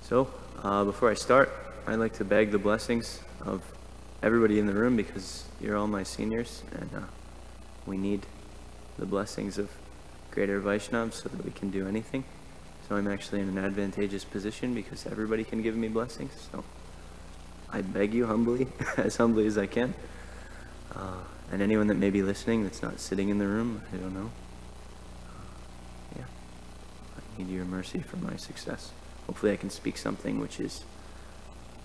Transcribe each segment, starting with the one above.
So, before I start, I'd like to beg the blessings of everybody in the room because you're all my seniors and we need the blessings of greater Vaishnavas so that we can do anything. So I'm actually in an advantageous position because everybody can give me blessings. So I beg you humbly, as humbly as I can. And anyone that may be listening that's not sitting in the room, I don't know. I need your mercy for my success. Hopefully I can speak something which is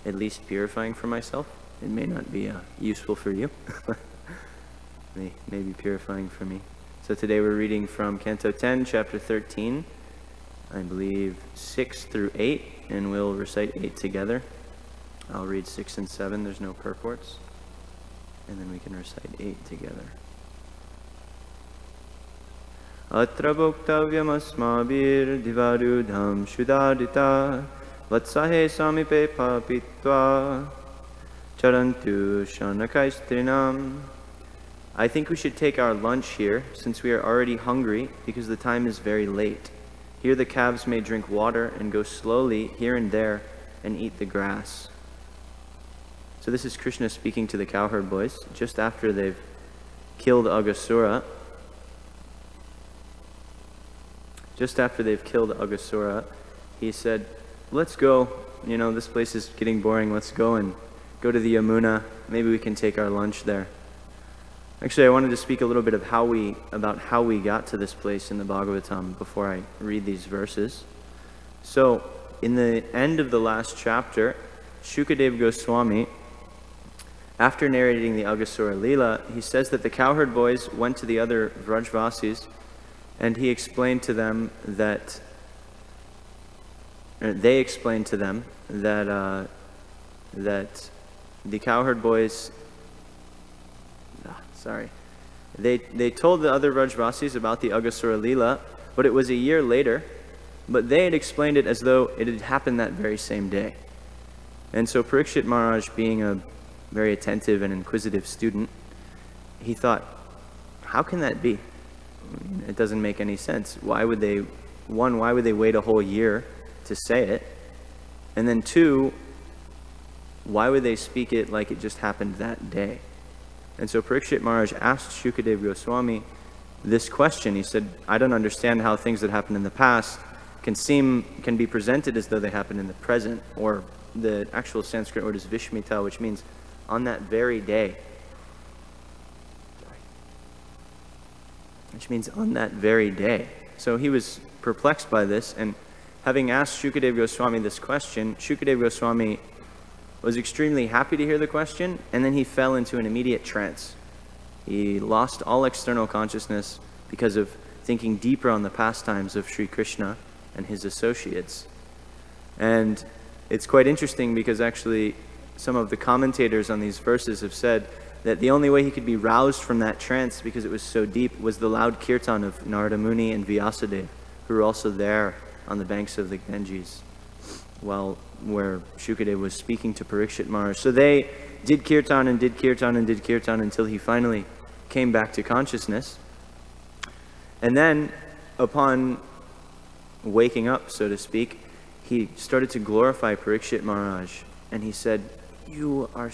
at least purifying for myself. It may not be useful for you. May be purifying for me. So today we're reading from Canto 10, Chapter 13, I believe 6 through 8, and we'll recite 8 together. I'll read 6 and 7, there's no purports, and then we can recite 8 together. Atra bhoktavyam asmabhir divarudham shudadita vatsahe samipe papitva charantu shanakaistrinam. I think we should take our lunch here, since we are already hungry, because the time is very late. Here the calves may drink water and go slowly here and there and eat the grass. So this is Krishna speaking to the cowherd boys, just after they've killed Aghasura. Just after they've killed Aghasura, he said, let's go, this place is getting boring, let's go and go to the Yamuna, maybe we can take our lunch there. Actually, I wanted to speak a little bit about how we got to this place in the Bhagavatam before I read these verses. So, in the end of the last chapter, Shukadeva Goswami, after narrating the Aghasura Leela, he says that the cowherd boys went to the other Vrajvasis and he explained to them that, they explained to them that the cowherd boys, they told the other Vrajvasis about the Aghasura Leela, but it was a year later, but they had explained it as though it had happened that very same day. And so Parikshit Maharaj, being a very attentive and inquisitive student, he thought, how can that be? It doesn't make any sense. Why would they wait a whole year to say it? And then two, why would they speak it like it just happened that day? And so Parikshit Maharaj asked Shukadeva Goswami this question. He said, I don't understand how things that happened in the past can be presented as though they happened in the present. Or the actual Sanskrit word is Vishmita, which means on that very day. Which means on that very day. So he was perplexed by this, and having asked Shukadeva Goswami this question, Shukadeva Goswami was extremely happy to hear the question, and then he fell into an immediate trance. He lost all external consciousness because of thinking deeper on the pastimes of Sri Krishna and his associates. And it's quite interesting because actually some of the commentators on these verses have said that the only way he could be roused from that trance, because it was so deep, was the loud kirtan of Narada Muni and Vyasadeva, who were also there on the banks of the Ganges, where Shukadeva was speaking to Parikshit Maharaj. So they did kirtan and did kirtan and did kirtan until he finally came back to consciousness. And then, upon waking up, so to speak, he started to glorify Parikshit Maharaj. And he said, you are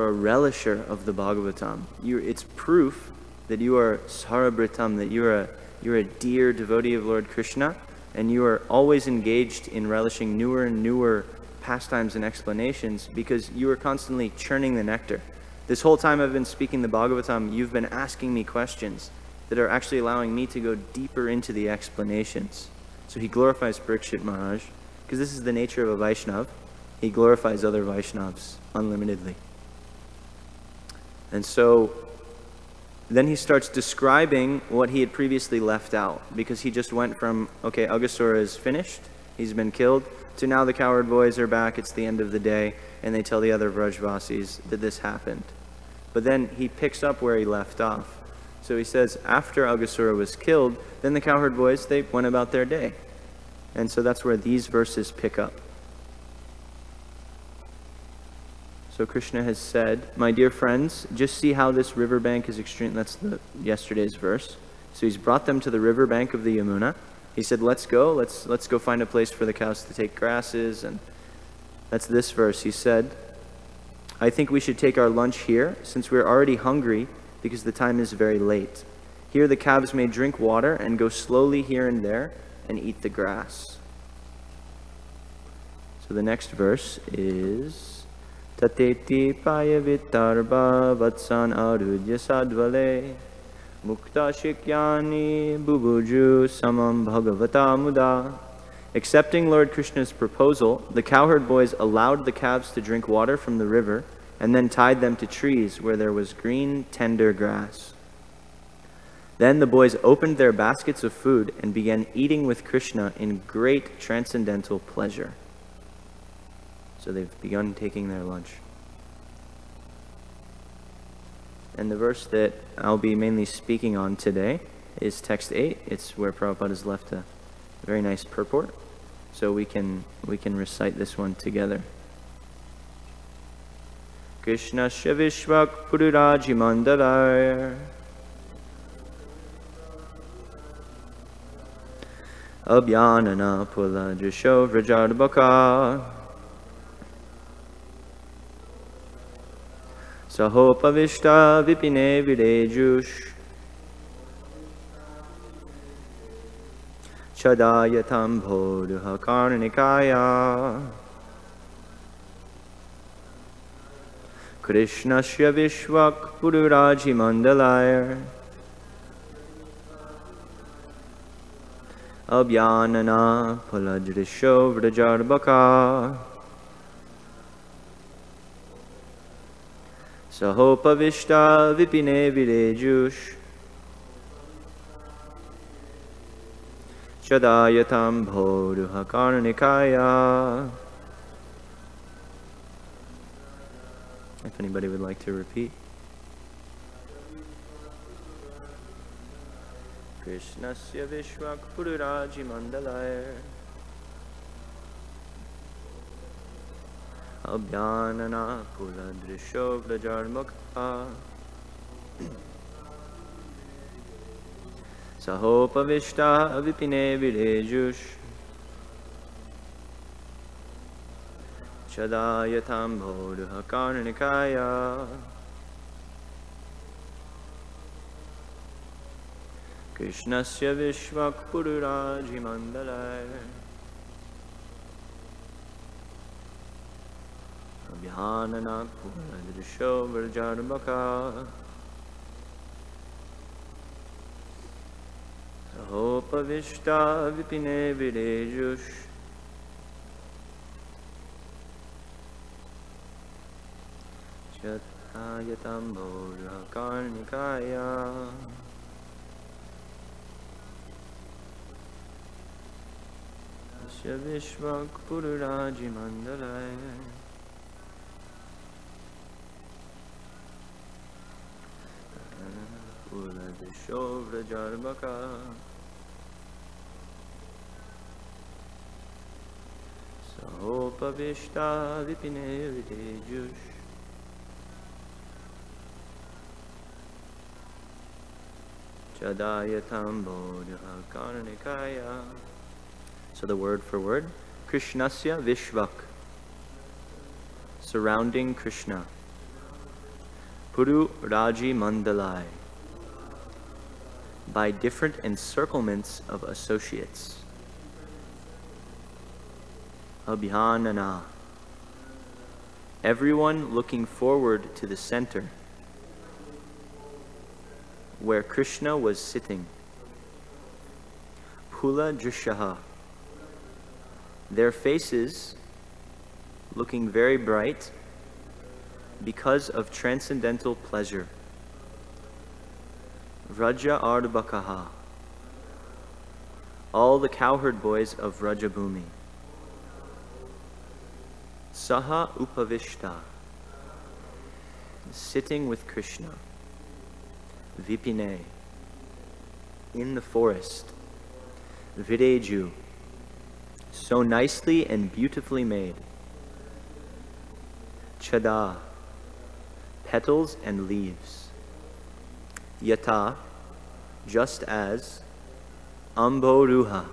a relisher of the Bhagavatam. It's proof that you are Sarabritam, that you're a dear devotee of Lord Krishna, and you are always engaged in relishing newer and newer pastimes and explanations because you are constantly churning the nectar. This whole time I've been speaking the Bhagavatam, you've been asking me questions that are actually allowing me to go deeper into the explanations. So he glorifies Parikshit Maharaj, because this is the nature of a Vaishnav. He glorifies other Vaishnavas unlimitedly. And so then he starts describing what he had previously left out, because he just went from, okay, Aghasura is finished, he's been killed, to now the cowherd boys are back, it's the end of the day, and they tell the other Vrajvasis that this happened. But then he picks up where he left off. So he says, after Aghasura was killed, then the cowherd boys, they went about their day. And so that's where these verses pick up. So Krishna has said, my dear friends, just see how this riverbank is extreme. That's yesterday's verse. So he's brought them to the riverbank of the Yamuna. he said, let's go find a place for the cows to take grasses. And that's this verse. He said, I think we should take our lunch here, since we're already hungry because the time is very late. Here the calves may drink water and go slowly here and there and eat the grass. So the next verse is Tateti paya vitarba vatsan arudya sadvale mukta shikyani bubuju samam bhagavata muda. Accepting Lord Krishna's proposal, the cowherd boys allowed the calves to drink water from the river and then tied them to trees where there was green, tender grass. Then the boys opened their baskets of food and began eating with Krishna in great transcendental pleasure. So they've begun taking their lunch. And the verse that I'll be mainly speaking on today is text 8. It's where Prabhupada has left a very nice purport. So we can recite this one together. Krishnasya Vishvak Puriraji Mandalar Abhyanana Pula Drisho Vrajarbaka Sahopavishta Vipine Videjush Chadayatam Bodha Karnikaya Krishnasya Vishvak Puriraji Mandalayar Abhyanana Paladrisho Vrajarbaka Sahopavishta Vipine Videjush Chadayatam Bodha Karnikaya. If anybody would like to repeat. Krishnasya Vishvak Puriraji Mandalayar Abhyanana Puladrisho Vrajarmukha Sahopavishta Vipine Videjush Chadayatam Bodha Karnikaya Krishnasya Vishvak Puriraji Mandalaya Abhyanana Puladrisho Vrajarbaka Sahopavishta Vipine Videjush Chadayatam Bodha Karnikaya Vishvak Puriraji Mandalaya Puladrisho Vrajarbaka Sahopavishta Vipine Videjush Chadayatam Bodha Karnikaya. So the word for word, Krishnasya Vishvak, surrounding Krishna. Puru Raji Mandalai, by different encirclements of associates. Abhyanana, everyone looking forward to the center, where Krishna was sitting. Pula Drishaha, their faces looking very bright because of transcendental pleasure. Vraja Ardbakaha, all the cowherd boys of Vrajabhumi. Saha Upavishta, sitting with Krishna. Vipine, in the forest. Videju, so nicely and beautifully made. Chada, petals and leaves. Yata, just as. Amboruha,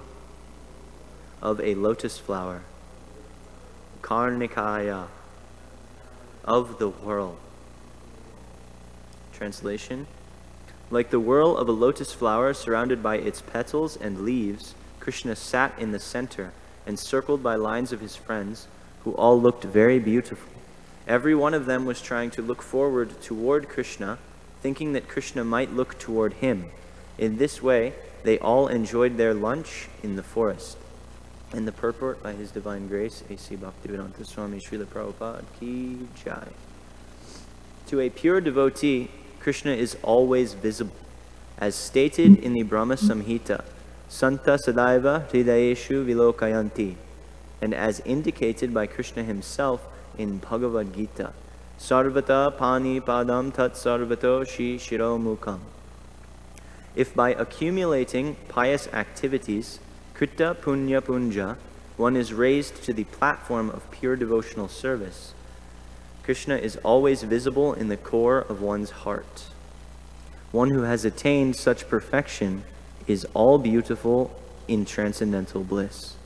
of a lotus flower. Karnikaya, of the whirl. Translation: like the whirl of a lotus flower surrounded by its petals and leaves, Krishna sat in the center, encircled by lines of his friends, who all looked very beautiful. Every one of them was trying to look forward toward Krishna, thinking that Krishna might look toward him. In this way, they all enjoyed their lunch in the forest. And the purport by His Divine Grace, A.C. Bhaktivedanta Swami Srila Prabhupada Ki Jai. To a pure devotee, Krishna is always visible. As stated in the Brahma Samhita, Santa Sadaiva Hridayeshu Vilokayanti, and as indicated by Krishna himself in Bhagavad Gita, Sarvata Pani Padam Tat Sarvato Shi Shiro Mukam. If by accumulating pious activities, Krita Punya Punja, one is raised to the platform of pure devotional service, Krishna is always visible in the core of one's heart. One who has attained such perfection is all beautiful in transcendental bliss.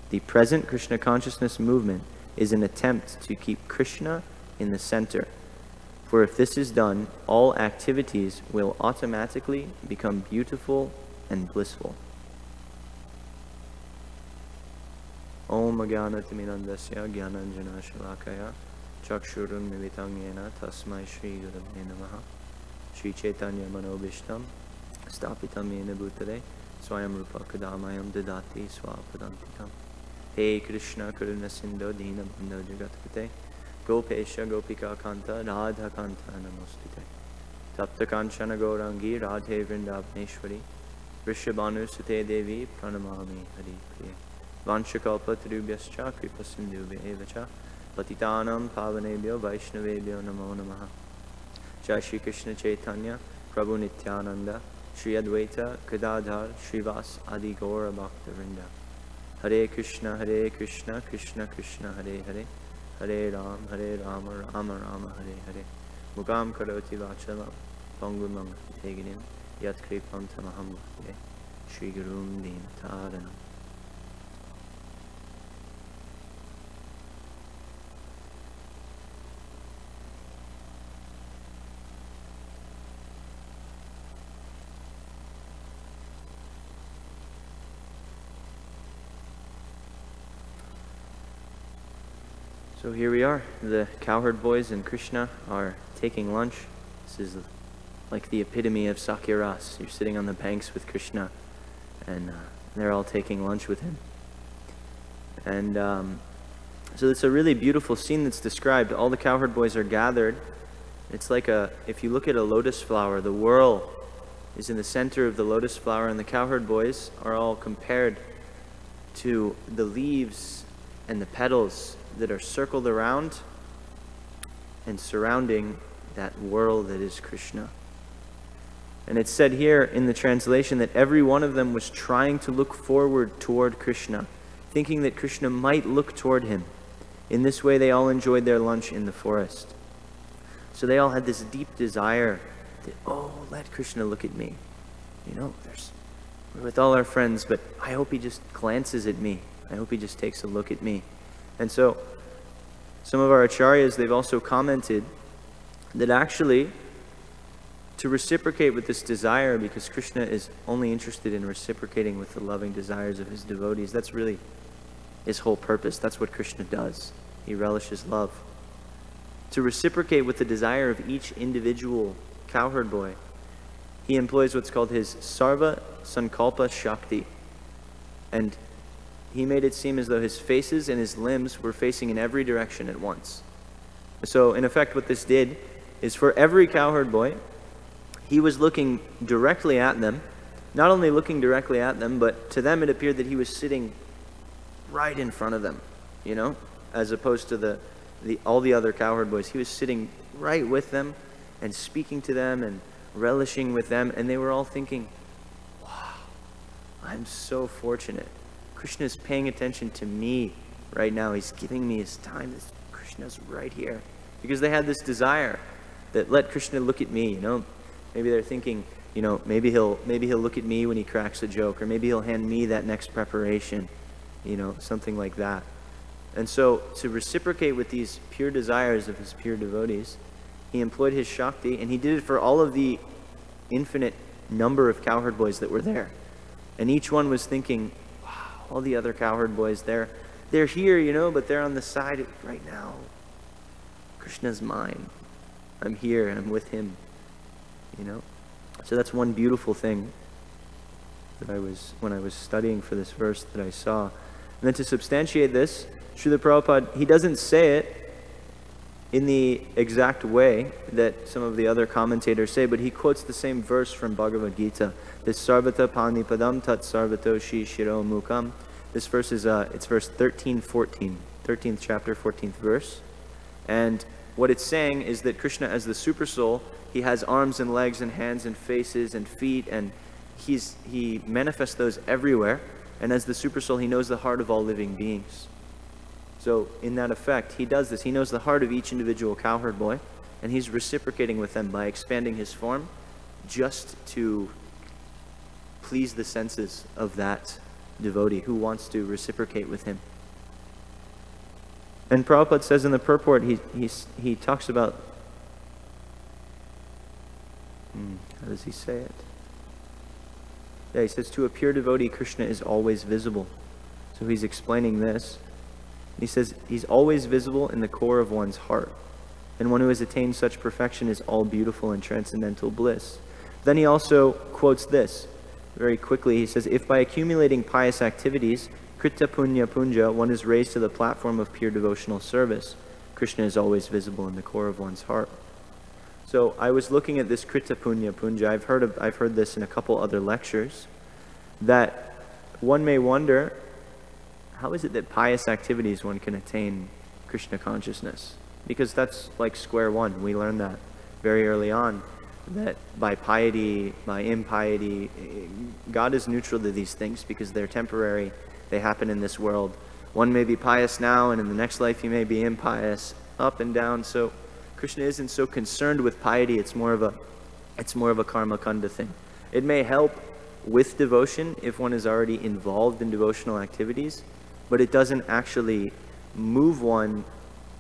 The present Krishna consciousness movement is an attempt to keep Krishna in the center. For if this is done, all activities will automatically become beautiful and blissful. Om Jnanatimirandasya Jnananjana Shalakaya Chakshurun Militam Yena Tasmai Shri Gurave Namaha Shri Chaitanya Manobishtam Stapitam Yena Bhutale Swayam Rupa Kadamayam Dadati Swapadantikam. Hey Krishna Karuna Sindho Dina Bandho Jagatkate Gopesha Gopika Kanta Radha Kanta Namostute Tapta Kanchana Gaurangi Radhe Vrindavneshwari Vrishabhanu Sute Devi Pranamami Hari Priya Vanchakalpa Trubhyascha Kripa Sindhubhya Evacha Patitanam Pavanebhyo Vaishnavebhyo Namo Namaha. Jai Shri Krishna Chaitanya Prabhu Nityananda Shri Advaita Gadadhar Shrivas Adi Gaura Bhakta Vrinda. Hare Krishna Krishna Krishna Hare Hare Hare Ram Rama Rama Hare Hare. Mukam Karoti Vachalam Pangumam Teginim Yat Kripam Tamaham Bhakti Shri Gurum Deen Taranam. So here we are, the cowherd boys and Krishna are taking lunch. This is like the epitome of Sakya Ras. You're sitting on the banks with Krishna and they're all taking lunch with him. And so it's a really beautiful scene that's described. All the cowherd boys are gathered. It's like if you look at a lotus flower, the whirl is in the center of the lotus flower, and the cowherd boys are all compared to the leaves and the petals that are circled around and surrounding that whirl that is Krishna. And it's said here in the translation that every one of them was trying to look forward toward Krishna, thinking that Krishna might look toward him. In this way, they all enjoyed their lunch in the forest. So they all had this deep desire that, oh, let Krishna look at me. You know, we're with all our friends, but I hope he just glances at me. I hope he just takes a look at me. And so, some of our acharyas, they've also commented that actually, to reciprocate with this desire, because Krishna is only interested in reciprocating with the loving desires of his devotees, that's really his whole purpose. That's what Krishna does. He relishes love. To reciprocate with the desire of each individual cowherd boy, he employs what's called his Sarva Sankalpa Shakti. And he made it seem as though his faces and his limbs were facing in every direction at once. So, in effect, what this did is for every cowherd boy, he was looking directly at them. Not only looking directly at them, but to them it appeared that he was sitting right in front of them, you know, as opposed to all the other cowherd boys. He was sitting right with them and speaking to them and relishing with them, and they were all thinking, wow, I'm so fortunate. Krishna is paying attention to me right now. He's giving me his time. Krishna's right here. Because they had this desire that let Krishna look at me, you know. Maybe they're thinking, you know, maybe he'll look at me when he cracks a joke, or maybe he'll hand me that next preparation. something like that. And so to reciprocate with these pure desires of his pure devotees, he employed his Shakti, and he did it for all of the infinite number of cowherd boys that were there. And each one was thinking, wow, all the other cowherd boys, they're here, but they're on the side right now. Krishna's mine. I'm here, I'm with him. So that's one beautiful thing that when I was studying for this verse, that I saw. And then to substantiate this, Srila Prabhupada, he doesn't say it in the exact way that some of the other commentators say, but he quotes the same verse from Bhagavad Gita, this Sarvata Panipadam Tat Sarvatoshi Shiro Mukam. This verse is it's verse 13-14, 13th chapter, 14th verse. And what it's saying is that Krishna, as the super soul, he has arms and legs and hands and faces and feet, and he manifests those everywhere. And as the super soul, he knows the heart of all living beings. So in that effect, he does this. He knows the heart of each individual cowherd boy, and he's reciprocating with them by expanding his form just to please the senses of that devotee who wants to reciprocate with him. And Prabhupada says in the purport, he talks about, how does he say it? Yeah, he says, to a pure devotee, Krishna is always visible. So he's explaining this. He says, he's always visible in the core of one's heart. And one who has attained such perfection is all beautiful and transcendental bliss. Then he also quotes this very quickly. He says, if by accumulating pious activities, Krita Punya Punja, one is raised to the platform of pure devotional service, Krishna is always visible in the core of one's heart. So I was looking at this Krita Punya Punja. I've heard this in a couple other lectures, that one may wonder, how is it that pious activities one can attain Krishna consciousness? Because that's like square one. We learned that very early on, that by piety, by impiety, God is neutral to these things because they're temporary. They happen in this world. One may be pious now, and in the next life he may be impious, up and down. So Krishna isn't so concerned with piety. It's more of a karma kanda thing. It may help with devotion if one is already involved in devotional activities, but it doesn't actually move one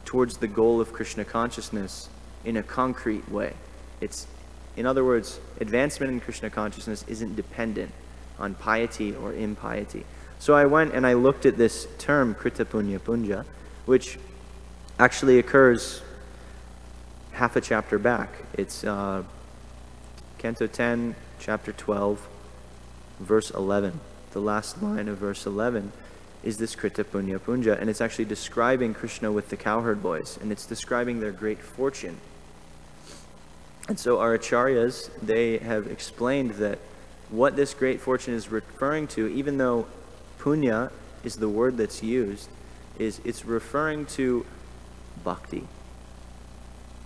towards the goal of Krishna consciousness in a concrete way. In other words, advancement in Krishna consciousness isn't dependent on piety or impiety. So I went and I looked at this term, Krita Punya Punja, which actually occurs half a chapter back. It's Canto 10, Chapter 12, verse 11. The last line of verse 11 is this Krita Punya Punja, and it's actually describing Krishna with the cowherd boys, and it's describing their great fortune. And so our acharyas, they have explained that what this great fortune is referring to, even though punya is the word that's used, is it's referring to bhakti.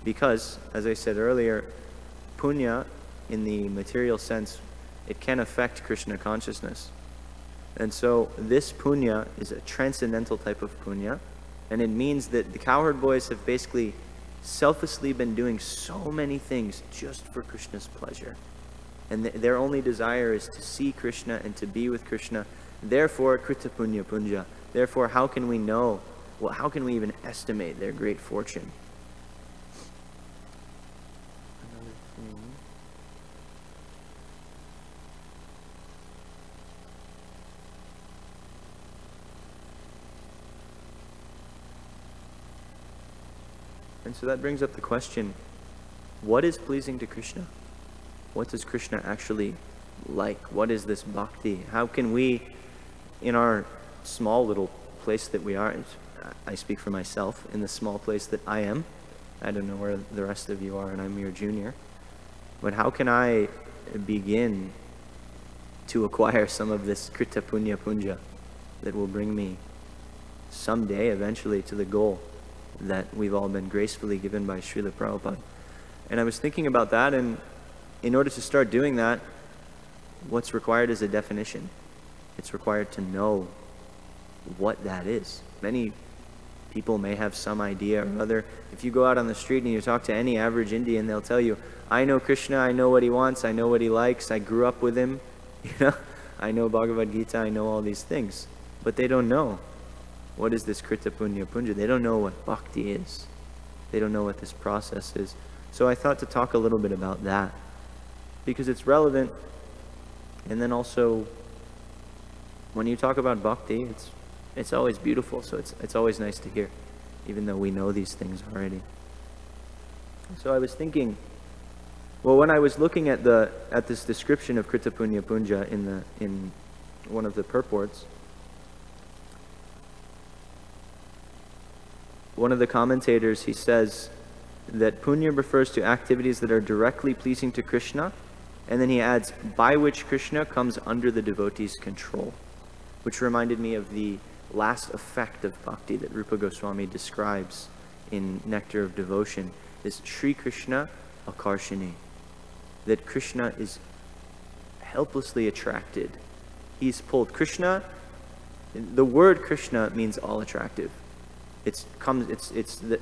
Because, as I said earlier, punya, in the material sense, it can affect Krishna consciousness. And so this punya is a transcendental type of punya, and it means that the cowherd boys have basically selflessly been doing so many things just for Krishna's pleasure. And their only desire is to see Krishna and to be with Krishna. Therefore, Krita Punya Punja. Therefore, how can we know? Well, how can we even estimate their great fortune? Another thing. And so that brings up the question, what is pleasing to Krishna? What does Krishna actually like? What is this bhakti? How can we, in our small little place that we are, I speak for myself, in the small place that I am, I don't know where the rest of you are, and I'm your junior, but how can I begin to acquire some of this Krita Punya Punja that will bring me someday, eventually, to the goal that we've all been gracefully given by Srila Prabhupada? And I was thinking about that, and in order to start doing that, what's required is a definition. It's required to know what that is. Many people may have some idea or other. If you go out on the street and you talk to any average Indian, they'll tell you, I know Krishna, I know what he wants, I know what he likes, I grew up with him, I know Bhagavad Gita, I know all these things. but they don't know what is this Krita Punya Punja. They don't know what bhakti is. They don't know what this process is. So I thought to talk a little bit about that, because it's relevant. And then also, when you talk about bhakti, it's always beautiful, so it's always nice to hear, even though we know these things already. So I was thinking, well, when I was looking at this description of Krita Punya Punja in one of the purports, one of the commentators, he says that punya refers to activities that are directly pleasing to Krishna, and then he adds, by which Krishna comes under the devotee's control, which reminded me of the last effect of bhakti that Rupa Goswami describes in Nectar of Devotion, is Sri Krishna Akarshini, that Krishna is helplessly attracted. He's pulled. Krishna, the word Krishna means all attractive. It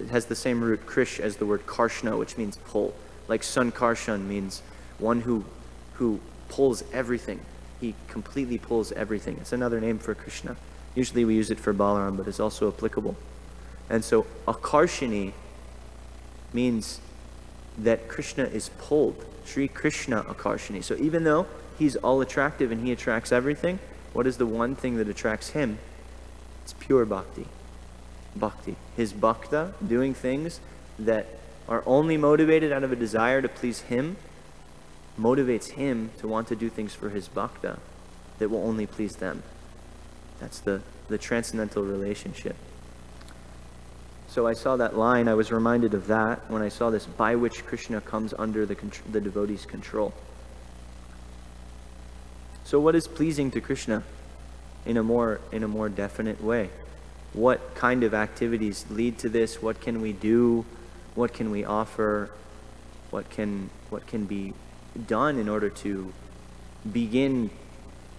has the same root, krish, as the word karshna, which means pull. Like sankarshan means one who pulls everything. He completely pulls everything. It's another name for Krishna. Usually we use it for Balaram, but it's also applicable. And so akarshini means that Krishna is pulled. Sri Krishna Akarshini. So even though he's all attractive and he attracts everything, what is the one thing that attracts him? It's pure bhakti. Bhakti. His bhakta, doing things that are only motivated out of a desire to please him, motivates him to want to do things for his bhakta that will only please them. That's the transcendental relationship. So I saw that line, I was reminded of that when I saw this, by which Krishna comes under the devotee's control. So what is pleasing to Krishna in a more definite way? What kind of activities lead to this? What can we do? What can we offer? What can be done in order to begin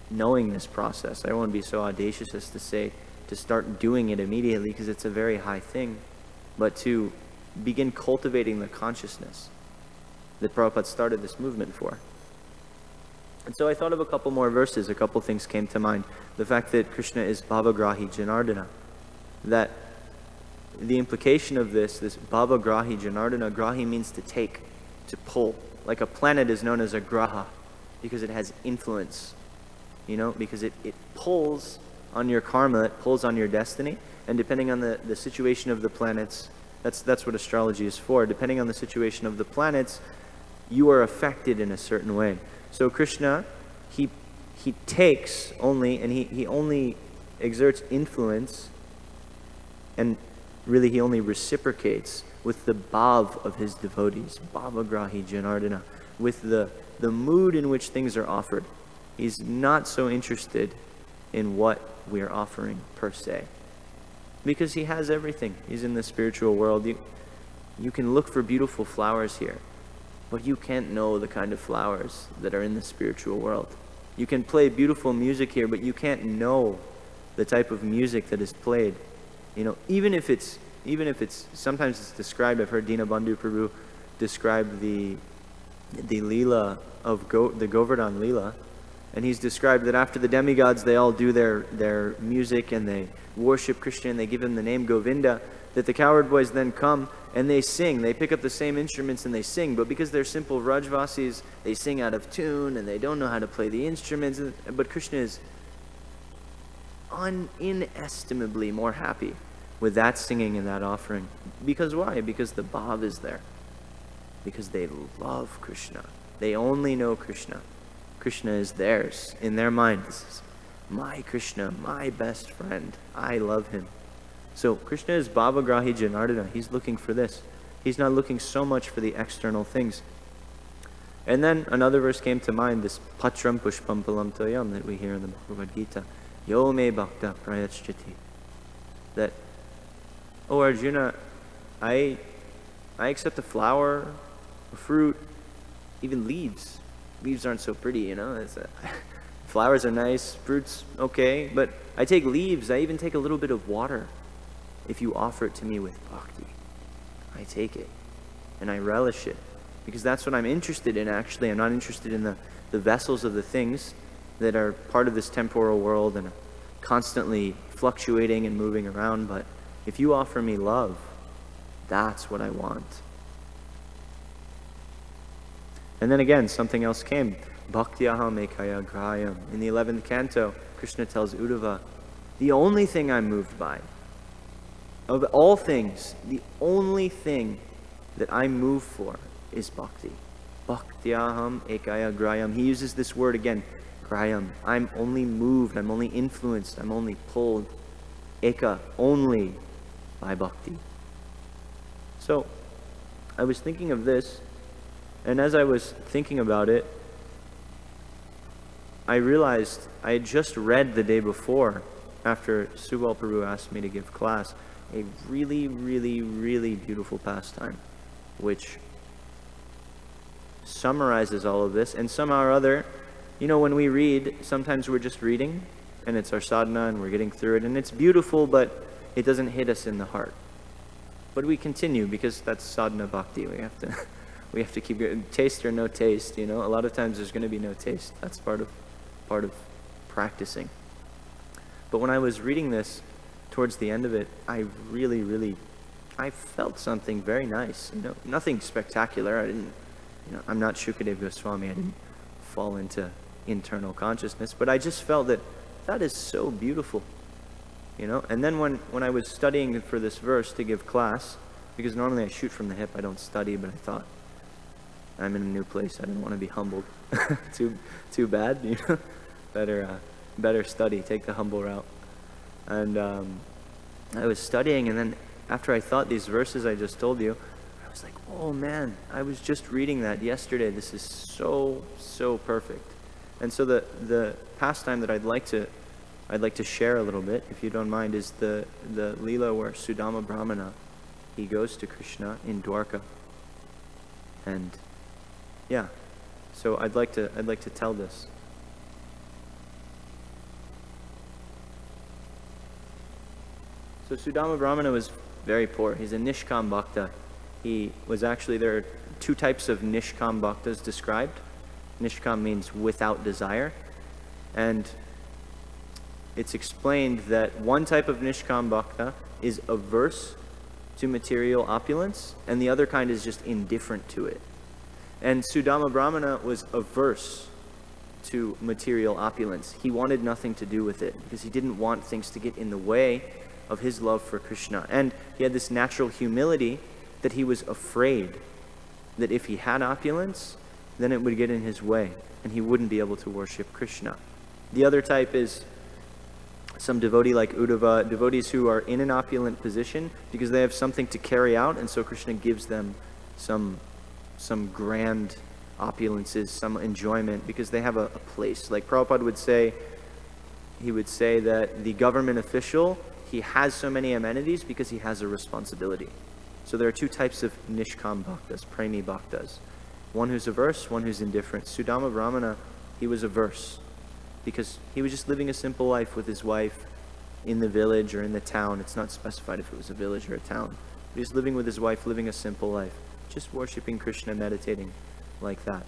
knowing this process? I don't want to be so audacious as to say to start doing it immediately, because it's a very high thing, but to begin cultivating the consciousness that Prabhupada started this movement for. And so I thought of a couple more verses. A couple things came to mind. The fact that Krishna is Bhavagrahi Janardana, that the implication of this Bhavagrahi Janardana, grahi means to take, to pull. Like a planet is known as a graha because it has influence, because it pulls on your karma, it pulls on your destiny, and depending on the situation of the planets, that's what astrology is for. Depending on the situation of the planets, you are affected in a certain way. So Krishna, he takes only, and he only exerts influence, and really he only reciprocates with the bhav of his devotees, bhavagrahi janardana, with the mood in which things are offered. He's not so interested in what we are offering per se, because he has everything. He's in the spiritual world. You can look for beautiful flowers here, but you can't know the kind of flowers that are in the spiritual world. You can play beautiful music here, but you can't know the type of music that is played. Even if it's sometimes it's described. I've heard Dinabandhu Prabhu describe the Leela of the Govardhan Leela. And he's described that after the demigods, they all do their music and they worship Krishna and they give him the name Govinda, that the cowherd boys then come and they sing. They pick up the same instruments and they sing. But because they're simple Rajvasis, they sing out of tune and they don't know how to play the instruments. But Krishna is inestimably more happy with that singing and that offering. Because why? Because the bhav is there. Because they love Krishna. They only know Krishna. Krishna is theirs. In their mind, this is my Krishna, my best friend. I love him. So Krishna is Bhavagrahi Janardana. He's looking for this. He's not looking so much for the external things. And then another verse came to mind, this Patram Pushpam Palam Toyam that we hear in the Bhagavad Gita. Yo me bhakta prayachchati. That, oh Arjuna, I accept a flower, a fruit, even leaves. Leaves aren't so pretty, flowers are nice, fruits okay, but I take leaves, I even take a little bit of water. If you offer it to me with bhakti, I take it and I relish it, because that's what I'm interested in. Actually, I'm not interested in the vessels of the things that are part of this temporal world and a constantly fluctuating and moving around, but if you offer me love, that's what I want. And then again, something else came. Bhaktyaham ekaya grayam. In the 11th canto, Krishna tells Uddhava, the only thing I'm moved by, of all things, the only thing that I move for is bhakti. Bhaktyaham ekaya grayam. He uses this word again, grayam. I'm only moved, I'm only influenced, I'm only pulled, eka, only by bhakti. So, I was thinking of this, and as I was thinking about it, I realized I had just read the day before, after Subal Prabhu asked me to give class, a really, really, really beautiful pastime, which summarizes all of this. And somehow or other, you know, when we read, sometimes we're just reading, and it's our sadhana, and we're getting through it, and it's beautiful, but it doesn't hit us in the heart. But we continue, because that's sadhana bhakti. We have to keep going. Taste or no taste, you know. A lot of times there's going to be no taste. That's part of practicing. But when I was reading this, towards the end of it, I really, I felt something very nice. You know, nothing spectacular. I didn't, you know, I'm not Shukadeva Goswami. I didn't fall into internal consciousness, but I just felt that is so beautiful. You know, and then when I was studying for this verse to give class, because normally I shoot from the hip, I don't study, but I thought, I'm in a new place, I didn't want to be humbled. too bad, you know. Better study, take the humble route. And I was studying, and then after I thought these verses I just told you, I was like, oh man, I was just reading that yesterday. This is so perfect. And so the pastime that I'd like to share a little bit, if you don't mind, is the Leela where Sudama Brahmana, he goes to Krishna in Dwarka. And yeah, so I'd like to tell this. So Sudama Brahmana was very poor. He's a Nishkam Bhakta. He was actually, there are two types of Nishkam Bhaktas described. Nishkam means without desire. And it's explained that one type of Nishkam Bhakta is averse to material opulence, and the other kind is just indifferent to it. And Sudama Brahmana was averse to material opulence. He wanted nothing to do with it, because he didn't want things to get in the way of his love for Krishna. And he had this natural humility that he was afraid that if he had opulence, then it would get in his way, and he wouldn't be able to worship Krishna. The other type is some devotee like Uddhava, devotees who are in an opulent position because they have something to carry out, and so Krishna gives them some grand opulences, some enjoyment, because they have a place. Like Prabhupada would say, he would say that the government official, he has so many amenities because he has a responsibility. So there are two types of Nishkam Bhaktas, Premi Bhaktas. One who's averse, one who's indifferent. Sudama Brahmana, he was averse because he was just living a simple life with his wife in the village or in the town. It's not specified if it was a village or a town. He was living with his wife, living a simple life, just worshiping Krishna, meditating like that.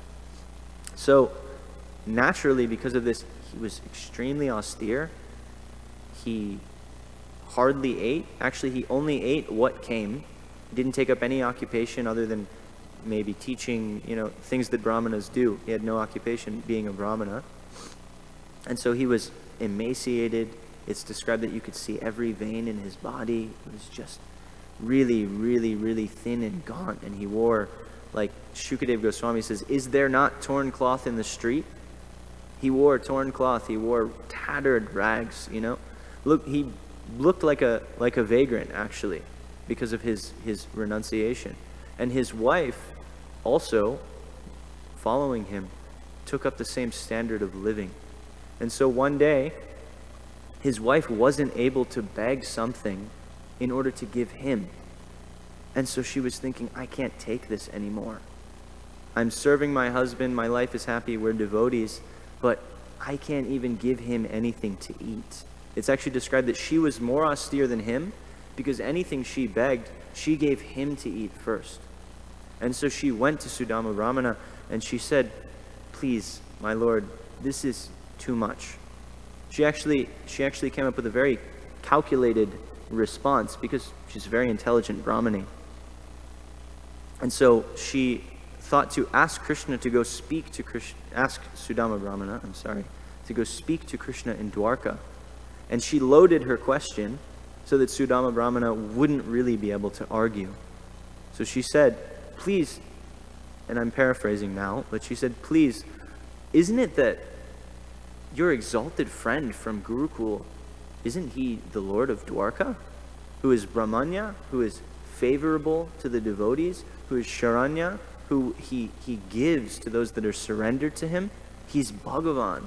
So naturally, because of this, he was extremely austere. He hardly ate. Actually, he only ate what came. He didn't take up any occupation other than maybe teaching, you know, things that brahmanas do. He had no occupation being a brahmana. And so he was emaciated. It's described that you could see every vein in his body. It was just really thin and gaunt. And he wore, like Shukadeva Goswami says, is there not torn cloth in the street? He wore torn cloth. He wore tattered rags, you know. Look, he looked like a vagrant, actually, because of his renunciation. And his wife also, following him, took up the same standard of living. And so one day, his wife wasn't able to beg something in order to give him. And so she was thinking, I can't take this anymore. I'm serving my husband, my life is happy, we're devotees, but I can't even give him anything to eat. It's actually described that she was more austere than him because anything she begged, she gave him to eat first. And so she went to Sudama Brahmana and she said, please, my lord, this is too much. She actually came up with a very calculated response because she's a very intelligent Brahmani. And so she thought to ask Krishna to go speak to Krishna, ask Sudama Brahmana, to go speak to Krishna in Dwarka. And she loaded her question so that Sudama Brahmana wouldn't really be able to argue. So she said, please, and I'm paraphrasing now, but she said, please, isn't it that your exalted friend from Gurukul, isn't he the Lord of Dwarka, who is Brahmanya, who is favorable to the devotees, who is Sharanya, who he gives to those that are surrendered to him? He's Bhagavan.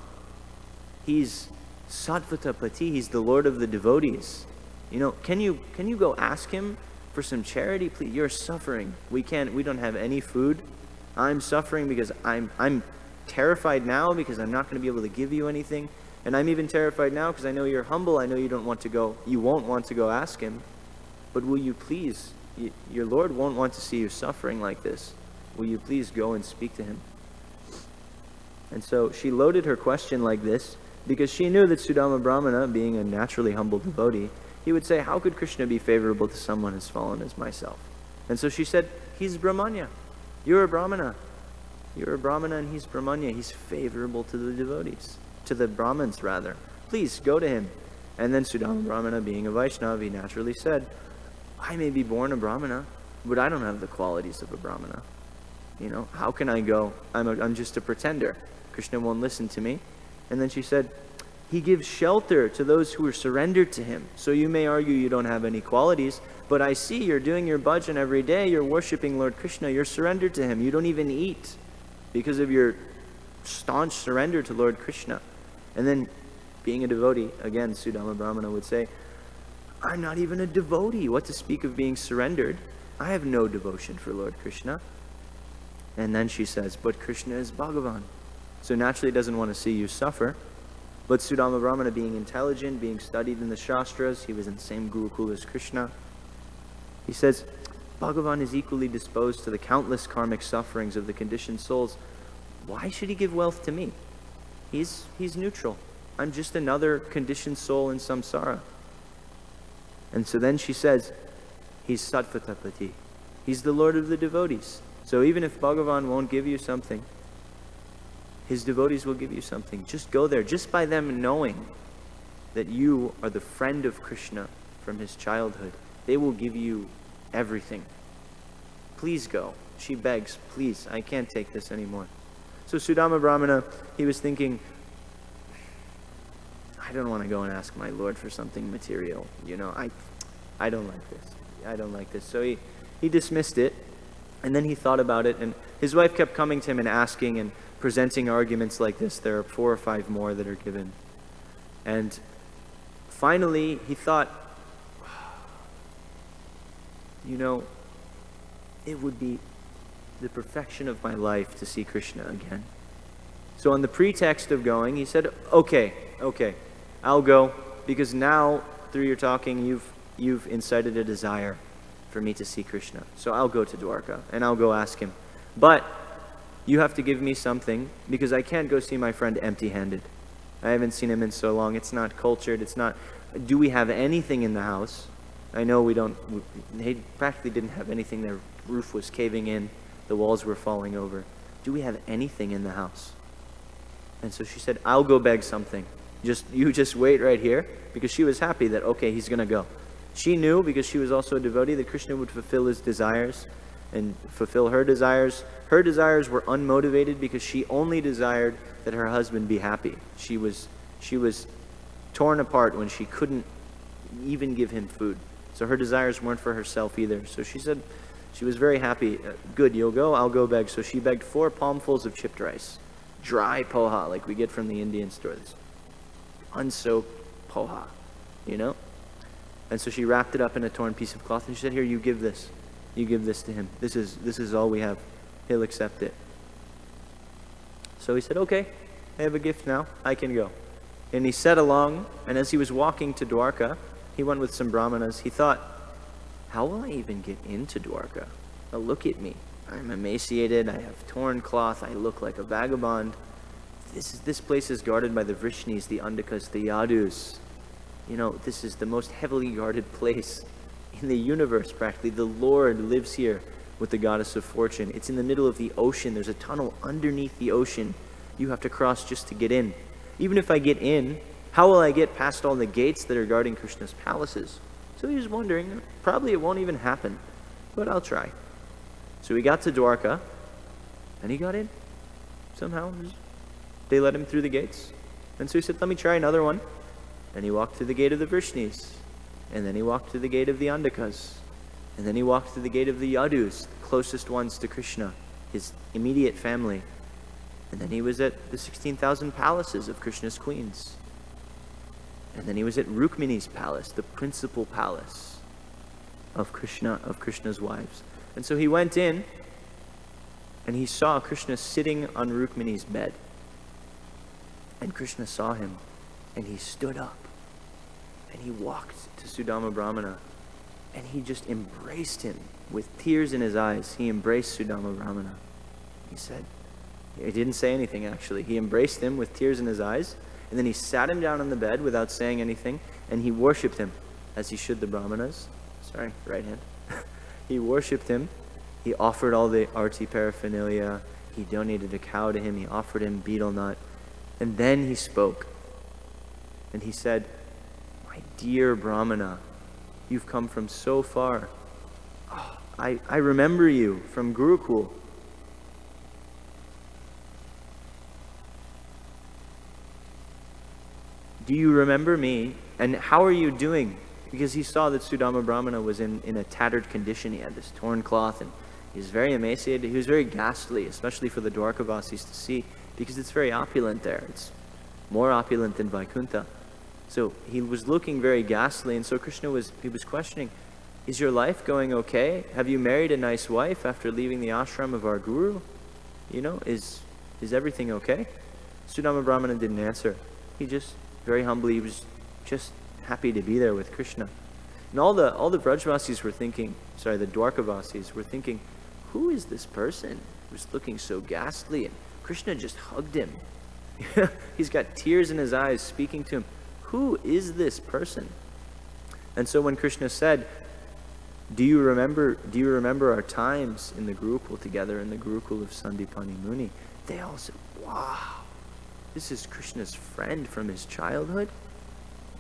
He's Sattvatapati. He's the Lord of the devotees. Can you go ask him for some charity, please? You're suffering. We don't have any food. I'm suffering because I'm terrified now because I'm not going to be able to give you anything. And I'm even terrified now because I know you're humble. I know you won't want to go ask him. But will you please, your Lord won't want to see you suffering like this. Will you please go and speak to him? And so she loaded her question like this because she knew that Sudama Brahmana, being a naturally humble devotee, he would say, how could Krishna be favorable to someone as fallen as myself? And so she said, he's Brahmanya. You're a Brahmana. You're a Brahmana and he's Brahmanya. He's favorable to the devotees, to the Brahmins rather. Please go to him. And then Sudama Brahmana, being a Vaishnava, he naturally said, I may be born a Brahmana, but I don't have the qualities of a Brahmana. How can I go? I'm just a pretender. Krishna won't listen to me. And then she said, he gives shelter to those who are surrendered to him. So you may argue you don't have any qualities, but I see you're doing your bhajan every day. You're worshiping Lord Krishna. You're surrendered to him. You don't even eat because of your staunch surrender to Lord Krishna. And then, being a devotee, again, Sudama Brahmana would say, I'm not even a devotee. What to speak of being surrendered? I have no devotion for Lord Krishna. And then she says, but Krishna is Bhagavan. So naturally doesn't want to see you suffer. But Sudama Brahmana, being intelligent, being studied in the Shastras, he was in the same Gurukul as Krishna. He says, Bhagavan is equally disposed to the countless karmic sufferings of the conditioned souls. Why should he give wealth to me? He's neutral. I'm just another conditioned soul in samsara. And so then she says, he's Sattvatapati. He's the Lord of the devotees. So even if Bhagavan won't give you something, his devotees will give you something. Just go there. Just by them knowing that you are the friend of Krishna from his childhood, they will give you everything. Please go. She begs, please, I can't take this anymore. So Sudama Brahmana, he was thinking, I don't want to go and ask my Lord for something material. I don't like this. I don't like this. So he dismissed it, and then he thought about it, and his wife kept coming to him and asking and presenting arguments like this. There are 4 or 5 more that are given. And finally, he thought, it would be the perfection of my life to see Krishna again. So on the pretext of going, he said, okay, I'll go, because now, through your talking, you've incited a desire for me to see Krishna. So I'll go to Dwarka, and I'll go ask him. But you have to give me something, because I can't go see my friend empty-handed. I haven't seen him in so long. It's not cultured. It's not... Do we have anything in the house? I know we don't... They practically didn't have anything. Their roof was caving in. The walls were falling over. Do we have anything in the house? And so she said, I'll go beg something. You just wait right here, because she was happy that, okay, he's going to go. She knew, because she was also a devotee, that Krishna would fulfill his desires and fulfill her desires. Her desires were unmotivated because she only desired that her husband be happy. She was torn apart when she couldn't even give him food. So her desires weren't for herself either. So she said she was very happy. Good, you'll go, I'll go beg. So she begged 4 palmfuls of chipped rice. Dry poha, like we get from the Indian store. This unsoaked poha, And so she wrapped it up in a torn piece of cloth and she said, here, you give this. You give this to him. This is all we have. He'll accept it. So he said, okay, I have a gift now. I can go. And he set along, and as he was walking to Dwarka, he went with some brahmanas. He thought, how will I even get into Dwarka? Now look at me. I'm emaciated. I have torn cloth. I look like a vagabond. this place is guarded by the Vrishnis, the Andakas, the Yadus. You know, this is the most heavily guarded place in the universe, practically. The Lord lives here with the goddess of fortune. It's in the middle of the ocean. There's a tunnel underneath the ocean you have to cross just to get in. Even if I get in, how will I get past all the gates that are guarding Krishna's palaces? So he was wondering, probably it won't even happen, but I'll try. So he got to Dwarka, and he got in. Somehow, they let him through the gates. And so he said, let me try another one. And he walked through the gate of the Vrishnis. And then he walked through the gate of the Andakas. And then he walked through the gate of the Yadus, the closest ones to Krishna, his immediate family. And then he was at the 16,000 palaces of Krishna's queens. And then he was at Rukmini's palace, the principal palace of Krishna's wives. And so he went in, and he saw Krishna sitting on Rukmini's bed. And Krishna saw him, and he stood up, and he walked to Sudama Brahmana, and he just embraced him with tears in his eyes. He embraced Sudama Brahmana. He didn't say anything, actually. He embraced him with tears in his eyes, and then he sat him down on the bed without saying anything, and he worshipped him, as he should the Brahmanas. Sorry, right hand. He worshipped him. He offered all the arti paraphernalia. He donated a cow to him. He offered him betel nut. And then he spoke. And he said, my dear Brahmana, you've come from so far. Oh, I remember you from Gurukul. Do you remember me? And how are you doing? Because he saw that Sudama Brahmana was in a tattered condition. He had this torn cloth, and he was very emaciated. He was very ghastly, especially for the Dwarkavasis to see, because it's very opulent there. It's more opulent than Vaikuntha. So he was looking very ghastly, and so Krishna was questioning, is your life going okay? Have you married a nice wife after leaving the ashram of our guru? You know, is everything okay? Sudama Brahmana didn't answer. He just, very humbly, he was just happy to be there with Krishna. And all the Brajvasis were thinking, sorry, the Dwarkavasis were thinking, who is this person who's looking so ghastly? And Krishna just hugged him. He's got tears in his eyes speaking to him. Who is this person? And so when Krishna said, do you remember our times in the Gurukul together, in the Gurukul of Sandipani Muni? They all said, wow, this is Krishna's friend from his childhood?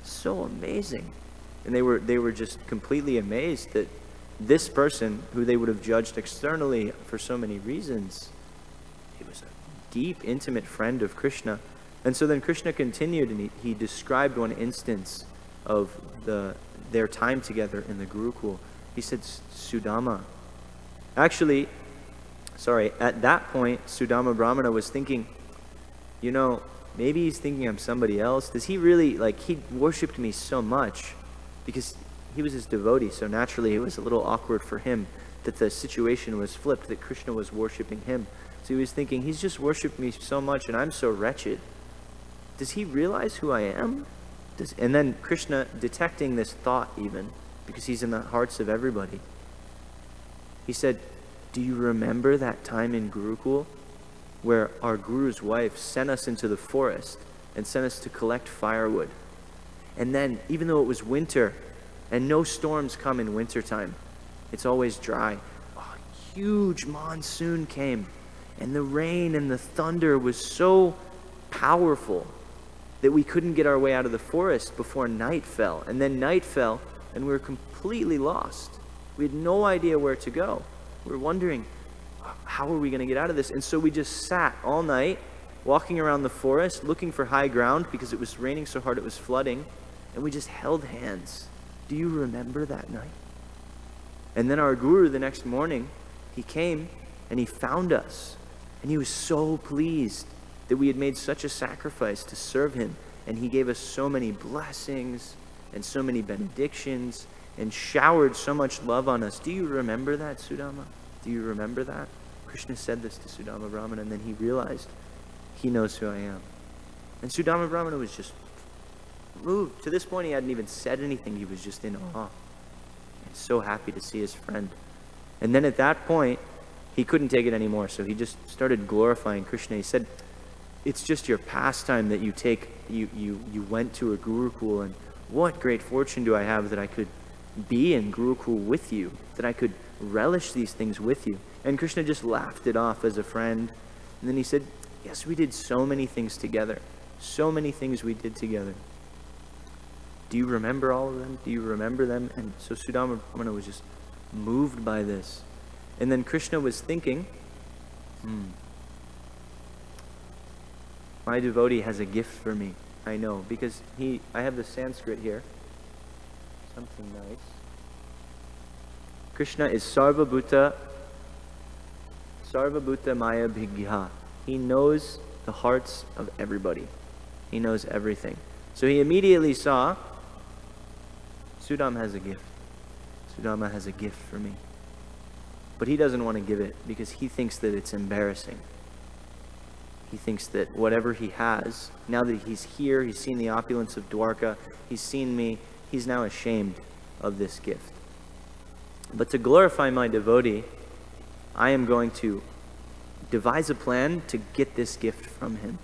So amazing. And they were just completely amazed that this person, who they would have judged externally for so many reasons, he was a deep, intimate friend of Krishna. And so then Krishna continued, and he described one instance of their time together in the Gurukul. He said, Sudama. Actually, sorry, at that point, Sudama Brahmana was thinking, you know, maybe he's thinking I'm somebody else. Does he really, he worshipped me so much because he was his devotee, so naturally it was a little awkward for him that the situation was flipped, that Krishna was worshipping him. So he was thinking, he's just worshipped me so much and I'm so wretched. Does he realize who I am? And then Krishna, detecting this thought even, because he's in the hearts of everybody, he said, do you remember that time in Gurukul where our guru's wife sent us into the forest and sent us to collect firewood? And then, even though it was winter, and no storms come in wintertime, it's always dry, a huge monsoon came, and the rain and the thunder was so powerful that we couldn't get our way out of the forest before night fell. And then night fell, and we were completely lost. We had no idea where to go. We were wondering, how are we going to get out of this? And so we just sat all night, walking around the forest, looking for high ground, because it was raining so hard it was flooding, and we just held hands. Do you remember that night? And then our guru, the next morning, he came, and he found us, and he was so pleased that we had made such a sacrifice to serve him, and he gave us so many blessings and so many benedictions and showered so much love on us. Do you remember that, Sudama? Do you remember that? Krishna said this to Sudama Brahmana, and then he realized he knows who I am. And Sudama Brahmana was just moved. To this point, he hadn't even said anything. He was just in awe and so happy to see his friend. And then at that point, he couldn't take it anymore, so he just started glorifying Krishna. He said, it's just your pastime that you take, you went to a Gurukul, and what great fortune do I have that I could be in Gurukul with you, that I could relish these things with you. And Krishna just laughed it off as a friend. And then he said, yes, we did so many things together. So many things we did together. Do you remember all of them? Do you remember them? And so Sudama Brahmana was just moved by this. And then Krishna was thinking, my devotee has a gift for me. I know, because I have the Sanskrit here. Something nice. Krishna is Sarvabhuta Maya Bhigya. He knows the hearts of everybody. He knows everything. So he immediately saw, Sudama has a gift. Sudama has a gift for me. But he doesn't want to give it because he thinks that it's embarrassing. He thinks that whatever he has, now that he's here, he's seen the opulence of Dwarka, he's seen me, he's now ashamed of this gift. But to glorify my devotee, I am going to devise a plan to get this gift from him.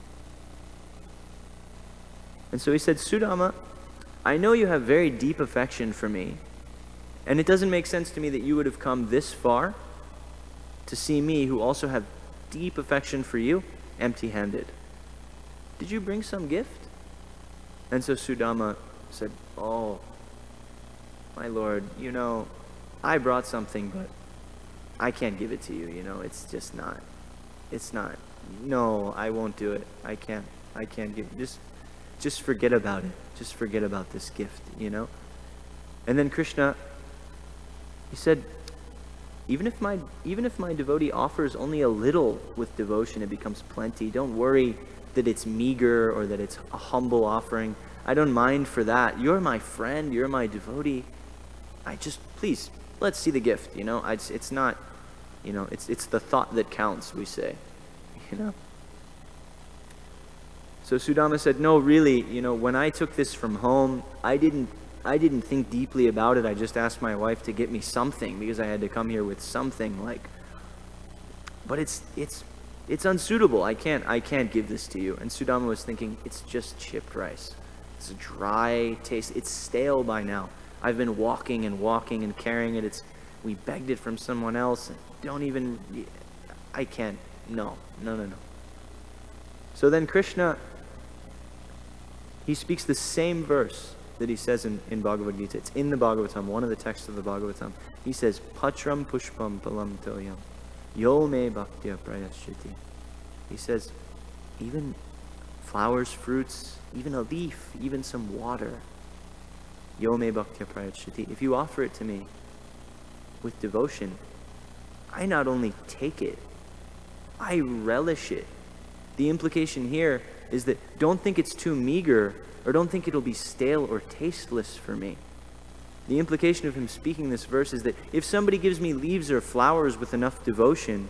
And so he said, Sudama, I know you have very deep affection for me, and it doesn't make sense to me that you would have come this far to see me, who also have deep affection for you, empty-handed. Did you bring some gift? And so Sudama said, oh, my lord, I brought something, but I can't give it to you, it's not, no, I won't do it. I can't give, just forget about it. Just forget about this gift, And then Krishna, he said, even if my devotee offers only a little with devotion, it becomes plenty. Don't worry that it's meager or that it's a humble offering. I don't mind for that. You're my friend. You're my devotee. Please, let's see the gift, It's not, it's the thought that counts, we say, So Sudama said, no, really, when I took this from home, I didn't think deeply about it. I just asked my wife to get me something because I had to come here with something but it's unsuitable. I can't give this to you. And Sudama was thinking, it's just chipped rice. It's a dry taste. It's stale by now. I've been walking and carrying it. We begged it from someone else. I can't. No. So then Krishna, he speaks the same verse that he says in Bhagavad Gita. It's in the Bhagavatam, one of the texts of the Bhagavatam. He says, Patram pushpam palam toyam, yo me bhaktya prayashriti. He says, even flowers, fruits, even a leaf, even some water, yo me bhaktya prayashriti. If you offer it to me with devotion, I not only take it, I relish it. The implication here is that don't think it's too meager, or don't think it'll be stale or tasteless for me. The implication of him speaking this verse is that if somebody gives me leaves or flowers with enough devotion,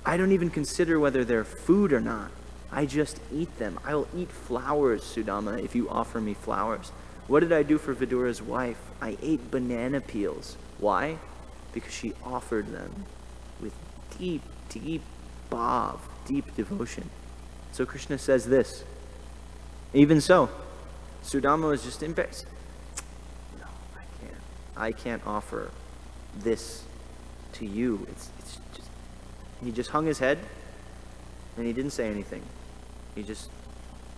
I don't even consider whether they're food or not. I just eat them. I will eat flowers, Sudama, if you offer me flowers. What did I do for Vidura's wife? I ate banana peels. Why? Because she offered them with deep, deep bhav, deep devotion. So Krishna says this, even so, Sudama was just embarrassed. No, I can't offer this to you. It's just, he just hung his head and he didn't say anything.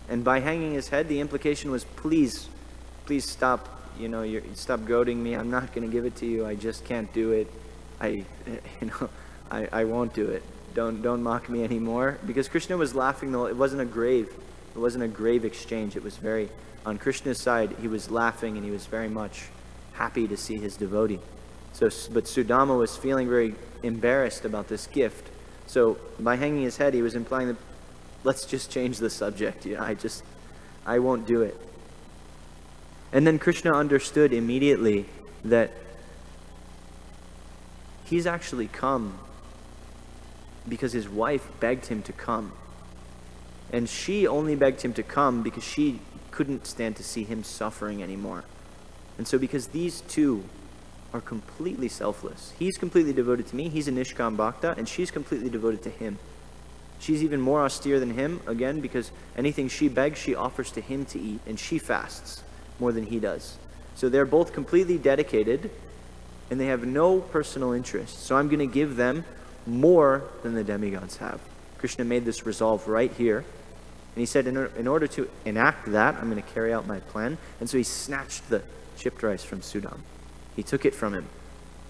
And by hanging his head, the implication was, please stop, stop goading me. I'm not going to give it to you. I just can't do it. I won't do it. Don't mock me anymore. Because Krishna was laughing, though. It wasn't a grave exchange. It was very, on Krishna's side, he was laughing and he was very much happy to see his devotee. But Sudama was feeling very embarrassed about this gift. So by hanging his head, he was implying that, let's just change the subject. I won't do it. And then Krishna understood immediately that he's actually come because his wife begged him to come. And she only begged him to come because she couldn't stand to see him suffering anymore. And so because these two are completely selfless, he's completely devoted to me, he's a Nishkam Bhakta, and she's completely devoted to him. She's even more austere than him, again, because anything she begs, she offers to him to eat, and she fasts more than he does. So they're both completely dedicated, and they have no personal interest. So I'm going to give them more than the demigods have. Krishna made this resolve right here. And he said, in order to enact that, I'm going to carry out my plan. And so he snatched the chipped rice from Sudama. He took it from him.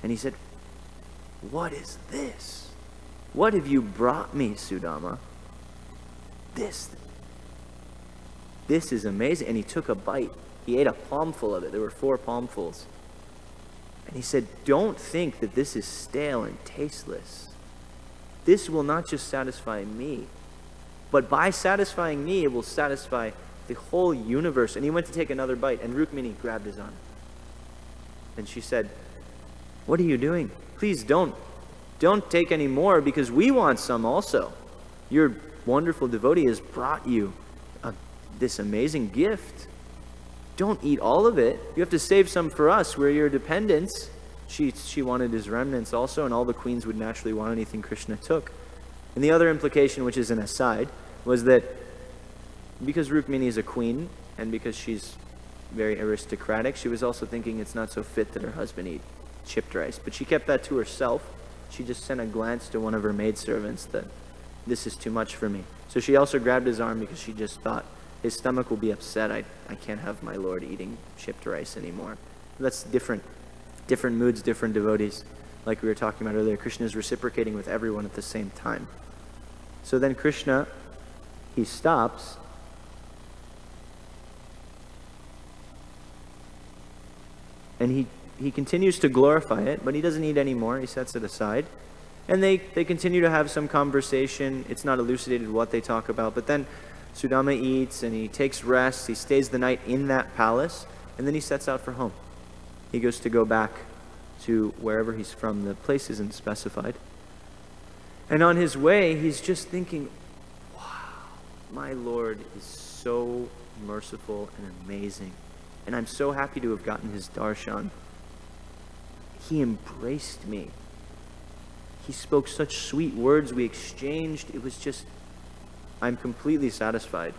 And he said, "What is this? What have you brought me, Sudama? This is amazing." And he took a bite. He ate a palmful of it. There were 4 palmfuls. And he said, "Don't think that this is stale and tasteless. This will not just satisfy me, but by satisfying me, it will satisfy the whole universe." And he went to take another bite, and Rukmini grabbed his arm. And she said, "What are you doing? Please don't take any more, because we want some also. Your wonderful devotee has brought you this amazing gift. Don't eat all of it. You have to save some for us. We're your dependents." She wanted his remnants also, and all the queens would naturally want anything Krishna took. And the other implication, which is an aside, was that because Rukmini is a queen, and because she's very aristocratic, she was also thinking it's not so fit that her husband eat chipped rice. But she kept that to herself. She just sent a glance to one of her maidservants that this is too much for me. So she also grabbed his arm because she just thought his stomach will be upset. I can't have my Lord eating chipped rice anymore. That's different moods, different devotees. Like we were talking about earlier, Krishna is reciprocating with everyone at the same time. So then Krishna, he stops. And he continues to glorify it, but he doesn't eat anymore. He sets it aside. And they continue to have some conversation. It's not elucidated what they talk about. But then Sudama eats and he takes rest. He stays the night in that palace. And then he sets out for home. He goes to go back to wherever he's from. The place isn't specified. And on his way, he's just thinking, wow, my Lord is so merciful and amazing. And I'm so happy to have gotten his darshan. He embraced me. He spoke such sweet words. We exchanged. It was just, I'm completely satisfied.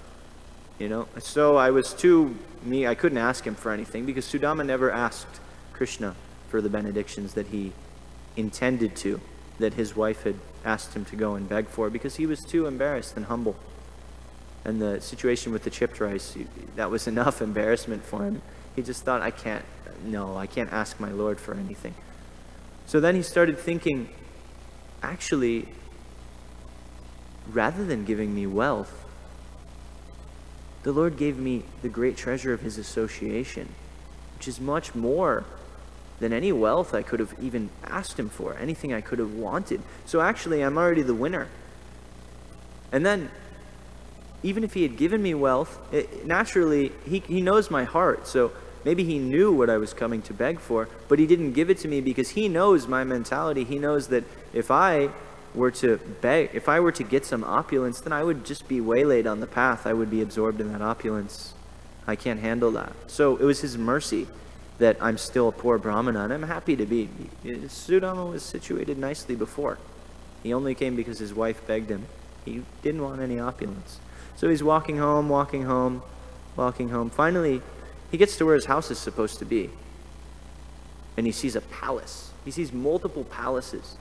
So I was I couldn't ask him for anything, because Sudama never asked Krishna for the benedictions that he intended to, that his wife had asked him to go and beg for, because he was too embarrassed and humble. And the situation with the chipped rice, that was enough embarrassment for him. He just thought, I can't ask my Lord for anything. So then he started thinking, actually, rather than giving me wealth, the Lord gave me the great treasure of his association, which is much more than any wealth I could have even asked him for, anything I could have wanted. So actually, I'm already the winner. And then, even if he had given me wealth, naturally, he knows my heart. So maybe he knew what I was coming to beg for, but he didn't give it to me because he knows my mentality. He knows that if I were to beg, if I were to get some opulence, then I would just be waylaid on the path. I would be absorbed in that opulence. I can't handle that. So it was his mercy that I'm still a poor brahmana, and I'm happy to be. Sudama was situated nicely before. He only came because his wife begged him. He didn't want any opulence. So he's walking home. Finally, he gets to where his house is supposed to be. And he sees a palace. He sees multiple palaces.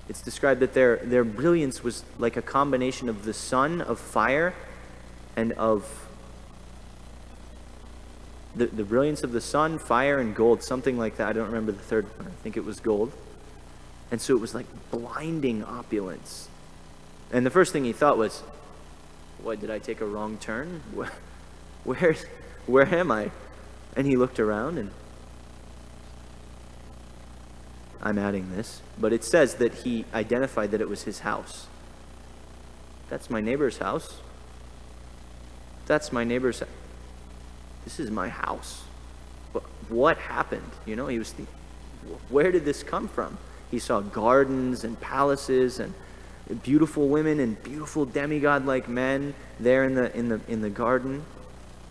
It's described that their brilliance was like a combination of the sun, of fire, and of the brilliance of the sun, fire, and gold, something like that. I don't remember the third one. I think it was gold. And so it was like blinding opulence. And the first thing he thought was, what, did I take a wrong turn? Where am I? And he looked around, and I'm adding this, but it says that he identified that it was his house. That's my neighbor's house. That's my neighbor's house. This is my house. But what happened? He was thinking, where did this come from? He saw gardens and palaces and beautiful women and beautiful demigod-like men there in the garden.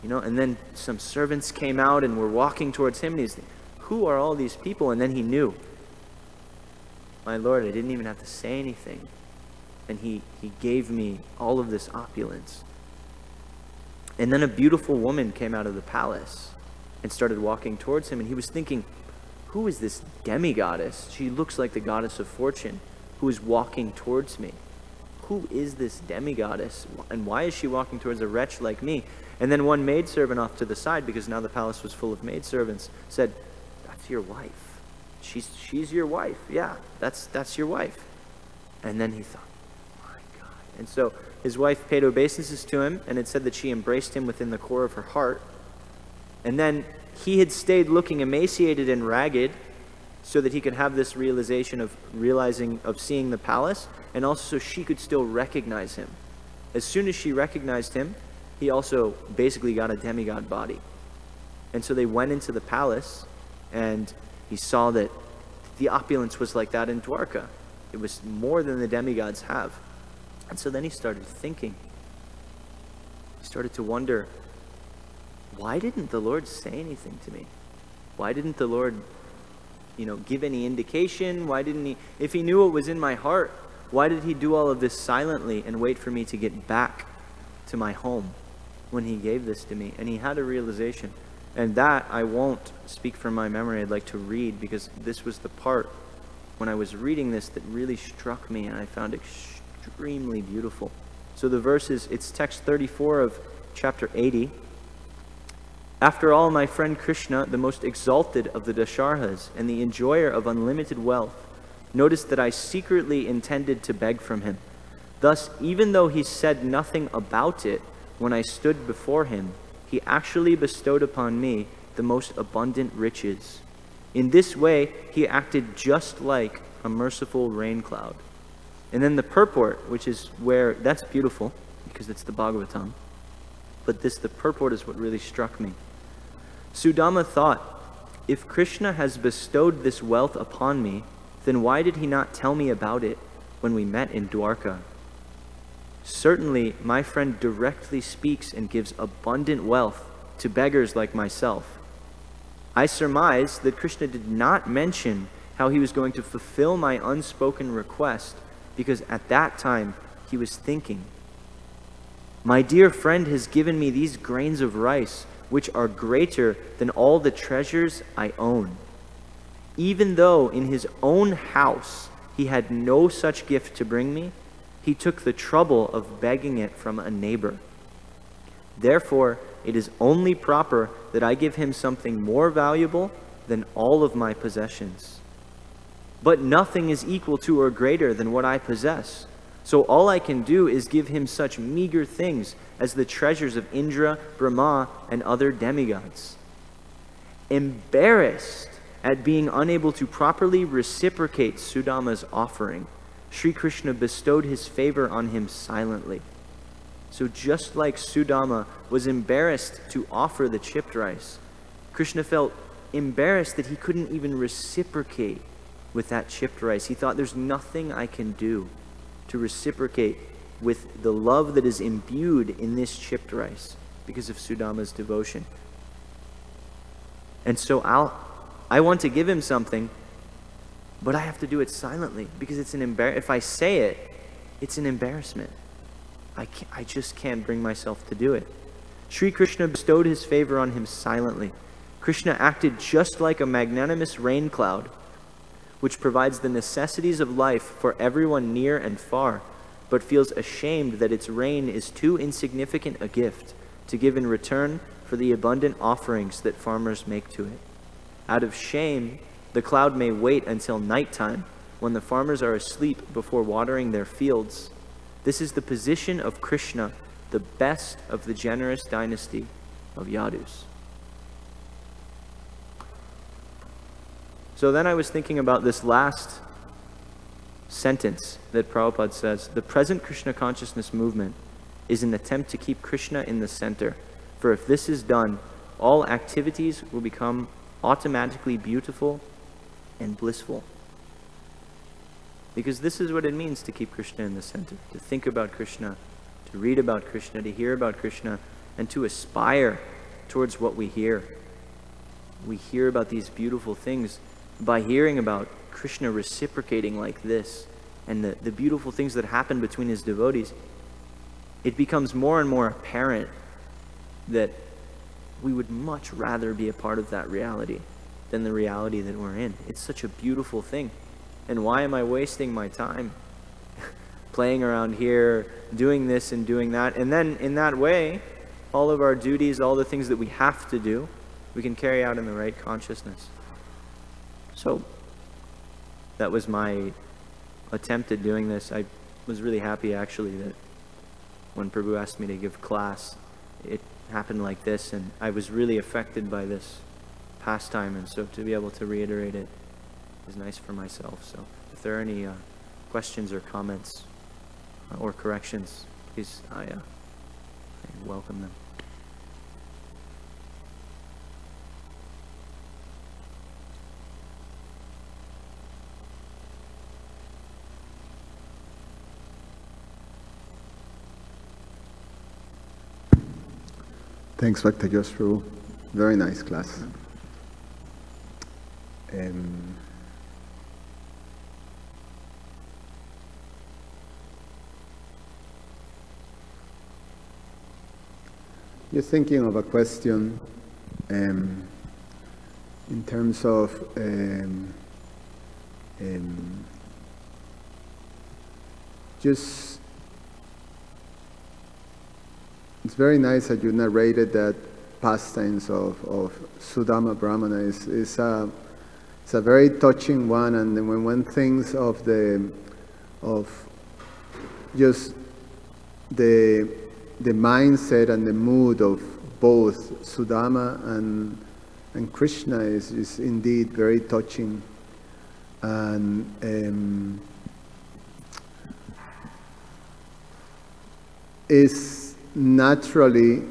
And then some servants came out and were walking towards him, and he's thinking, who are all these people? And then he knew, my Lord, I didn't even have to say anything. and he gave me all of this opulence. And then a beautiful woman came out of the palace and started walking towards him, and he was thinking, who is this demigoddess? She looks like the goddess of fortune who is walking towards me. Who is this demigoddess, and why is she walking towards a wretch like me? And then one maidservant off to the side, because now the palace was full of maidservants, said, that's your wife. She's your wife. Yeah, that's your wife. And then he thought, my God. And so his wife paid obeisances to him, and it said that she embraced him within the core of her heart. And then he had stayed looking emaciated and ragged so that he could have this realization of seeing the palace, and also so she could still recognize him. As soon as she recognized him, he also basically got a demigod body. And so they went into the palace, and he saw that the opulence was like that in Dwarka. It was more than the demigods have. And so then he started thinking. He started to wonder, why didn't the Lord say anything to me? Why didn't the Lord, give any indication? Why didn't he, if he knew what was in my heart, why did he do all of this silently and wait for me to get back to my home when he gave this to me? And he had a realization. And that I won't speak from my memory. I'd like to read, because this was the part when I was reading this that really struck me and I found extremely beautiful. So the verse is, it's text 34 of chapter 80. After all, my friend Krishna, the most exalted of the Dasharhas and the enjoyer of unlimited wealth, noticed that I secretly intended to beg from him. Thus, even though he said nothing about it when I stood before him, he actually bestowed upon me the most abundant riches. In this way, he acted just like a merciful rain cloud. And then the purport, which is where, that's beautiful, because it's the Bhagavatam, but the purport is what really struck me. Sudama thought, if Krishna has bestowed this wealth upon me, then why did he not tell me about it when we met in Dwarka? Certainly, my friend directly speaks and gives abundant wealth to beggars like myself. I surmise that Krishna did not mention how he was going to fulfill my unspoken request, because at that time he was thinking, my dear friend has given me these grains of rice, which are greater than all the treasures I own. Even though in his own house he had no such gift to bring me, he took the trouble of begging it from a neighbor. Therefore, it is only proper that I give him something more valuable than all of my possessions. But nothing is equal to or greater than what I possess. So all I can do is give him such meager things as the treasures of Indra, Brahma, and other demigods. Embarrassed at being unable to properly reciprocate Sudama's offering, Sri Krishna bestowed his favor on him silently. So just like Sudama was embarrassed to offer the chipped rice, Krishna felt embarrassed that he couldn't even reciprocate with that chipped rice. He thought, there's nothing I can do to reciprocate with the love that is imbued in this chipped rice because of Sudama's devotion. And so I want to give him something, but I have to do it silently because it's an if I say it, it's an embarrassment. I just can't bring myself to do it. Sri Krishna bestowed his favor on him silently. Krishna acted just like a magnanimous rain cloud, which provides the necessities of life for everyone near and far, but feels ashamed that its rain is too insignificant a gift to give in return for the abundant offerings that farmers make to it. Out of shame, the cloud may wait until nighttime, when the farmers are asleep before watering their fields. This is the position of Krishna, the best of the generous dynasty of Yadus. So then I was thinking about this last sentence that Prabhupada says, the present Krishna consciousness movement is an attempt to keep Krishna in the center. For if this is done, all activities will become automatically beautiful and blissful. Because this is what it means to keep Krishna in the center, to think about Krishna, to read about Krishna, to hear about Krishna, and to aspire towards what we hear. We hear about these beautiful things by hearing about Krishna reciprocating like this and the beautiful things that happen between his devotees, it becomes more and more apparent that we would much rather be a part of that reality than the reality that we're in. It's such a beautiful thing. And why am I wasting my time playing around here, doing this and doing that? And then in that way, all of our duties, all the things that we have to do, we can carry out in the right consciousness. So that was my attempt at doing this. I was really happy actually that when Prabhu asked me to give class, it happened like this, and I was really affected by this pastime, and so to be able to reiterate it is nice for myself. So if there are any questions or comments or corrections, please, I welcome them. Thanks, Bhakta Prabhu. Very nice class. Just thinking of a question in terms of just, it's very nice that you narrated that pastimes of Sudama Brahmana. It's a very touching one, and when one thinks of just the mindset and the mood of both Sudama and Krishna is indeed very touching. And is naturally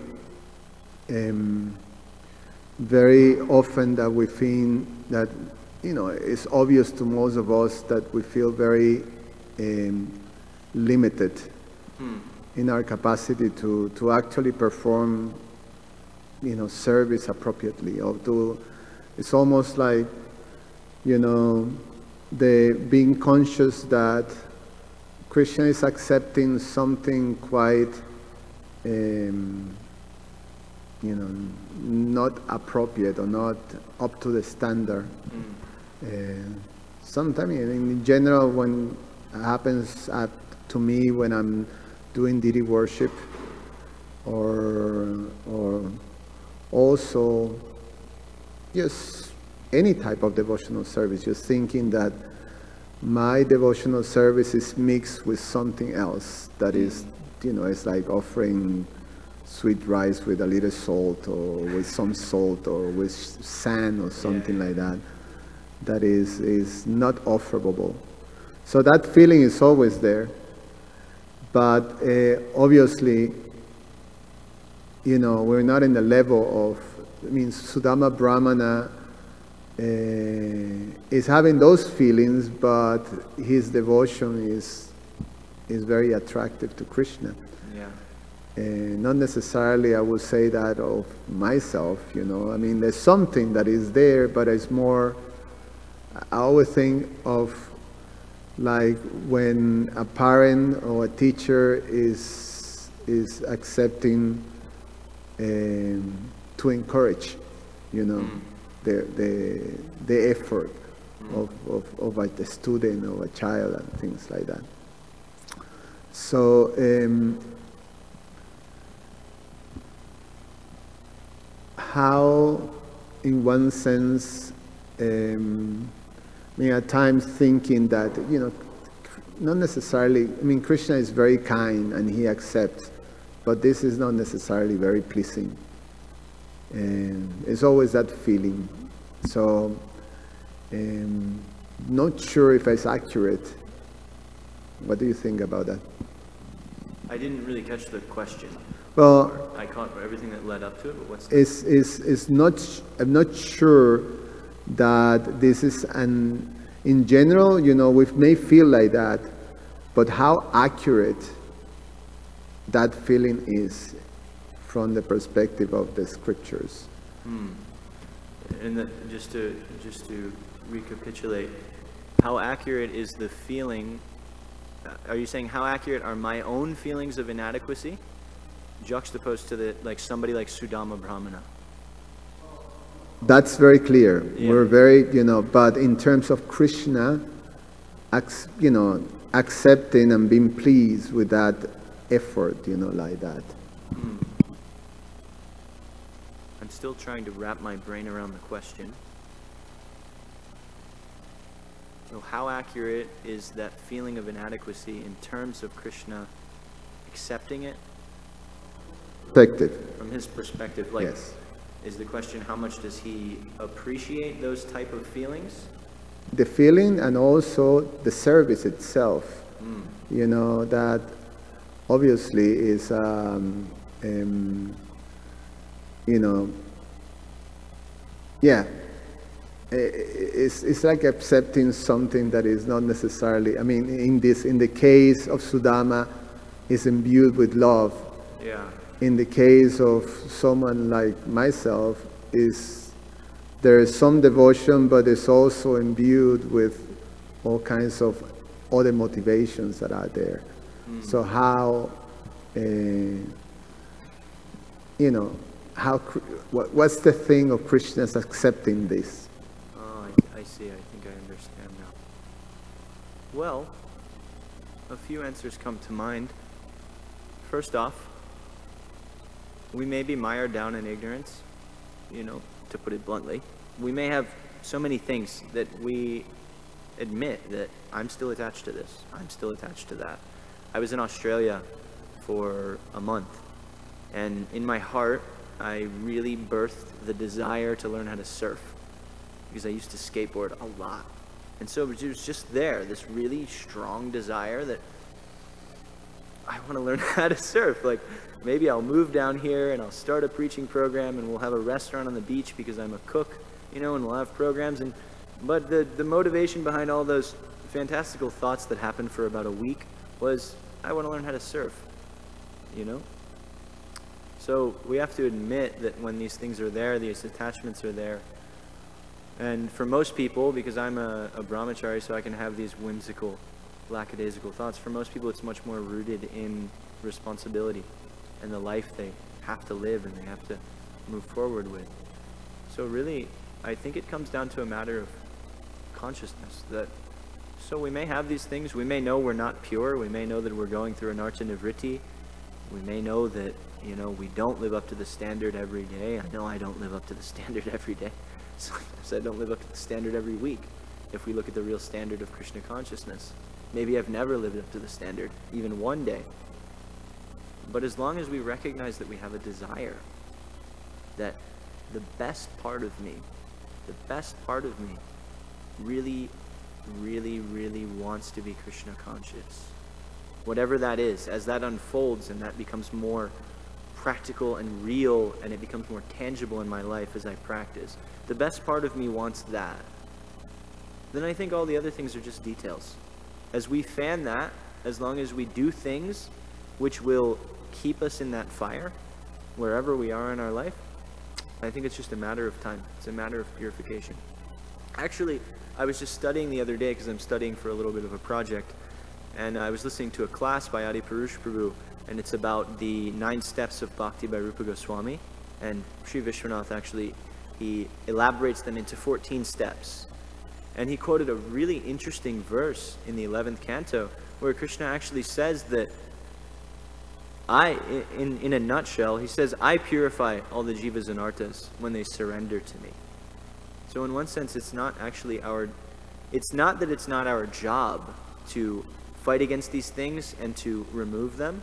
very often that we feel that, you know, it's obvious to most of us that we feel very limited in our capacity to actually perform, you know, service appropriately, or it's almost like, you know, being conscious that Krishna is accepting something quite, you know, not appropriate or not up to the standard. Sometimes, in general, when it happens to me when I'm doing deity worship, or also just any type of devotional service, just thinking that my devotional service is mixed with something else that is, you know, it's like offering sweet rice with a little salt, or with some salt, or with sand, or something like that, that is not offerable. So that feeling is always there. But obviously, you know, we're not in the level of, I mean, Sudama Brahmana is having those feelings, but his devotion is very attractive to Krishna. Not necessarily, I would say that of myself, you know. I mean, there's something that is there, but it's more, I always think of like when a parent or a teacher is accepting to encourage, you know, the effort of a student or a child and things like that. So how, in one sense, I mean, at times thinking that, you know, not necessarily, I mean, Krishna is very kind and he accepts, but this is not necessarily very pleasing. And it's always that feeling. So, not sure if it's accurate. What do you think about that? I didn't really catch the question. Well, I caught everything that led up to it, but what's I'm not sure that this is in general, you know, we may feel like that, but how accurate that feeling is from the perspective of the scriptures. And just to recapitulate, how accurate is the feeling Are you saying how accurate are my own feelings of inadequacy juxtaposed to somebody like Sudama Brahmana? That's very clear. Yeah. We're very, but in terms of Krishna, accepting and being pleased with that effort, like that. I'm still trying to wrap my brain around the question. So how accurate is that feeling of inadequacy in terms of Krishna accepting it? Perspective. From his perspective, Yes. Is the question how much does he appreciate those type of feelings? The feeling and also the service itself, that obviously is, it's like accepting something that is not necessarily, in the case of Sudama, is imbued with love. Yeah. In the case of someone like myself, there is some devotion, but it's also imbued with all kinds of other motivations that are there. So how, what's the thing of Krishna's accepting this? Oh, I see. I think I understand now. Well, a few answers come to mind. First off, we may be mired down in ignorance, to put it bluntly. We may have so many things that we admit that I'm still attached to this, I'm still attached to that. I was in Australia for a month, and in my heart, I really birthed the desire to learn how to surf, because I used to skateboard a lot. And so it was just there, this really strong desire that I want to learn how to surf. Maybe I'll move down here and I'll start a preaching program and we'll have a restaurant on the beach because I'm a cook, and we'll have programs. But the motivation behind all those fantastical thoughts that happened for about a week was, I want to learn how to surf, So we have to admit that when these things are there, these attachments are there. And for most people, because I'm a brahmachari, so I can have these whimsical, lackadaisical thoughts, for most people it's much more rooted in responsibility and the life they have to live and they have to move forward with. So really, I think it comes down to a matter of consciousness. So we may have these things, we may know we're not pure, we may know that we're going through an archa nivritti, we may know that, we don't live up to the standard every day. I know I don't live up to the standard every day. Sometimes I don't live up to the standard every week. If we look at the real standard of Krishna consciousness, maybe I've never lived up to the standard, even one day. But as long as we recognize that we have a desire, that the best part of me really, really, really wants to be Krishna conscious. Whatever that is, as that unfolds and that becomes more practical and real and it becomes more tangible in my life as I practice, the best part of me wants that. Then I think all the other things are just details. As we fan that, as long as we do things which will keep us in that fire, wherever we are in our life, I think it's just a matter of time. It's a matter of purification. Actually, I was just studying the other day, because I'm studying for a little bit of a project, and I was listening to a class by Adi Purush Prabhu, and it's about the 9 steps of Bhakti by Rupa Goswami, and Sri Vishwanath actually, he elaborates them into 14 steps. And he quoted a really interesting verse in the 11th canto, where Krishna actually says that in a nutshell, he says, I purify all the jivas and artas when they surrender to me. So in one sense, it's not that it's not our job to fight against these things and to remove them,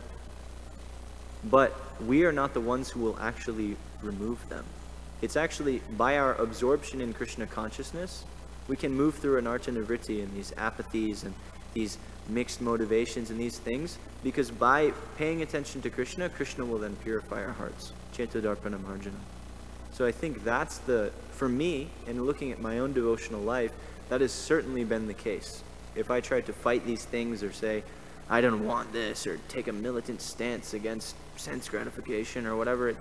but we are not the ones who will actually remove them. It's actually by our absorption in Krishna consciousness, we can move through an archa nivritti and these apathies and these mixed motivations and these things, because by paying attention to Krishna, Krishna will then purify our hearts. Chetodarpana marjana. So I think that's for me, in looking at my own devotional life, that has certainly been the case. If I try to fight these things or say, I don't want this, or take a militant stance against sense gratification or whatever,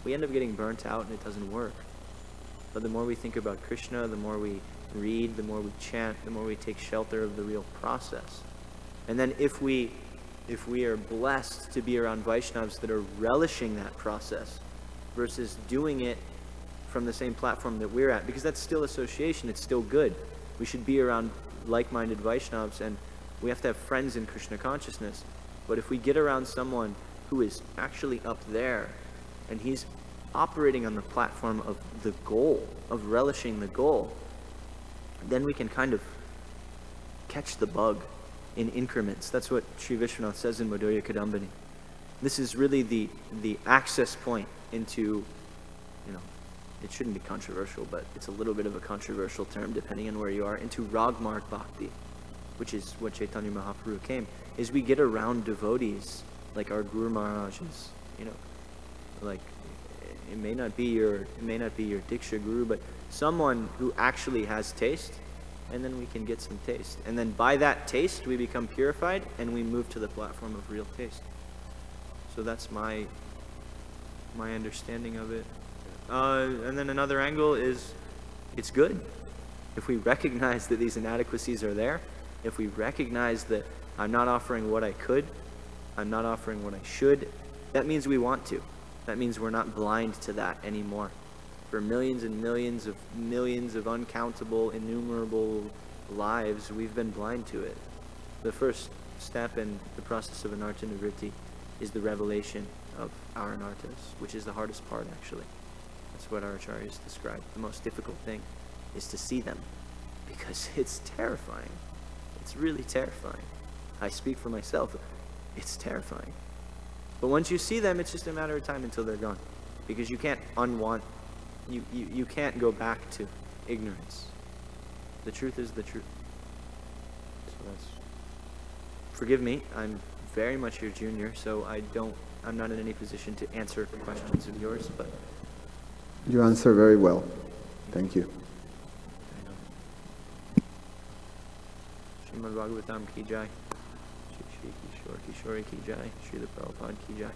we end up getting burnt out and it doesn't work. But the more we think about Krishna, the more we read, the more we chant, the more we take shelter of the real process, And then if we are blessed to be around Vaishnavas that are relishing that process versus doing it from the same platform that we're at, because that's still association, it's still good. We should be around like-minded Vaishnavas, and we have to have friends in Krishna consciousness. But if we get around someone who is actually up there, and he's operating on the platform of the goal, of relishing the goal, then we can kind of catch the bug in increments. That's what Sri Vishwanath says in Madhurya Kadambini. This is really the access point into, it shouldn't be controversial, but it's a little bit of a controversial term depending on where you are, into Ragmarg Bhakti, which is what Chaitanya Mahaprabhu came, is we get around devotees like our Guru Maharajas, like it may not be your Diksha Guru, but someone who actually has taste, and then we can get some taste. And then by that taste, we become purified, and we move to the platform of real taste. So that's my understanding of it. And then another angle is, it's good. If we recognize that these inadequacies are there, if we recognize that I'm not offering what I could, I'm not offering what I should, that means we want to. That means we're not blind to that anymore. For millions and millions of uncountable, innumerable lives, we've been blind to it. The first step in the process of anartha nivritti is the revelation of our anarthas, which is the hardest part, actually. That's what our acharyas describe. The most difficult thing is to see them, because it's terrifying. It's really terrifying. I speak for myself. It's terrifying. But once you see them, it's just a matter of time until they're gone, because you can't you can't go back to ignorance. The truth is the truth. So that's, forgive me, I'm very much your junior, so I'm not in any position to answer questions of yours, but you answer very well. Thank you. Srimad Bhagavatam ki jai. Shri Kishore Kishore ki jai. Srila Prabhupada ki jai.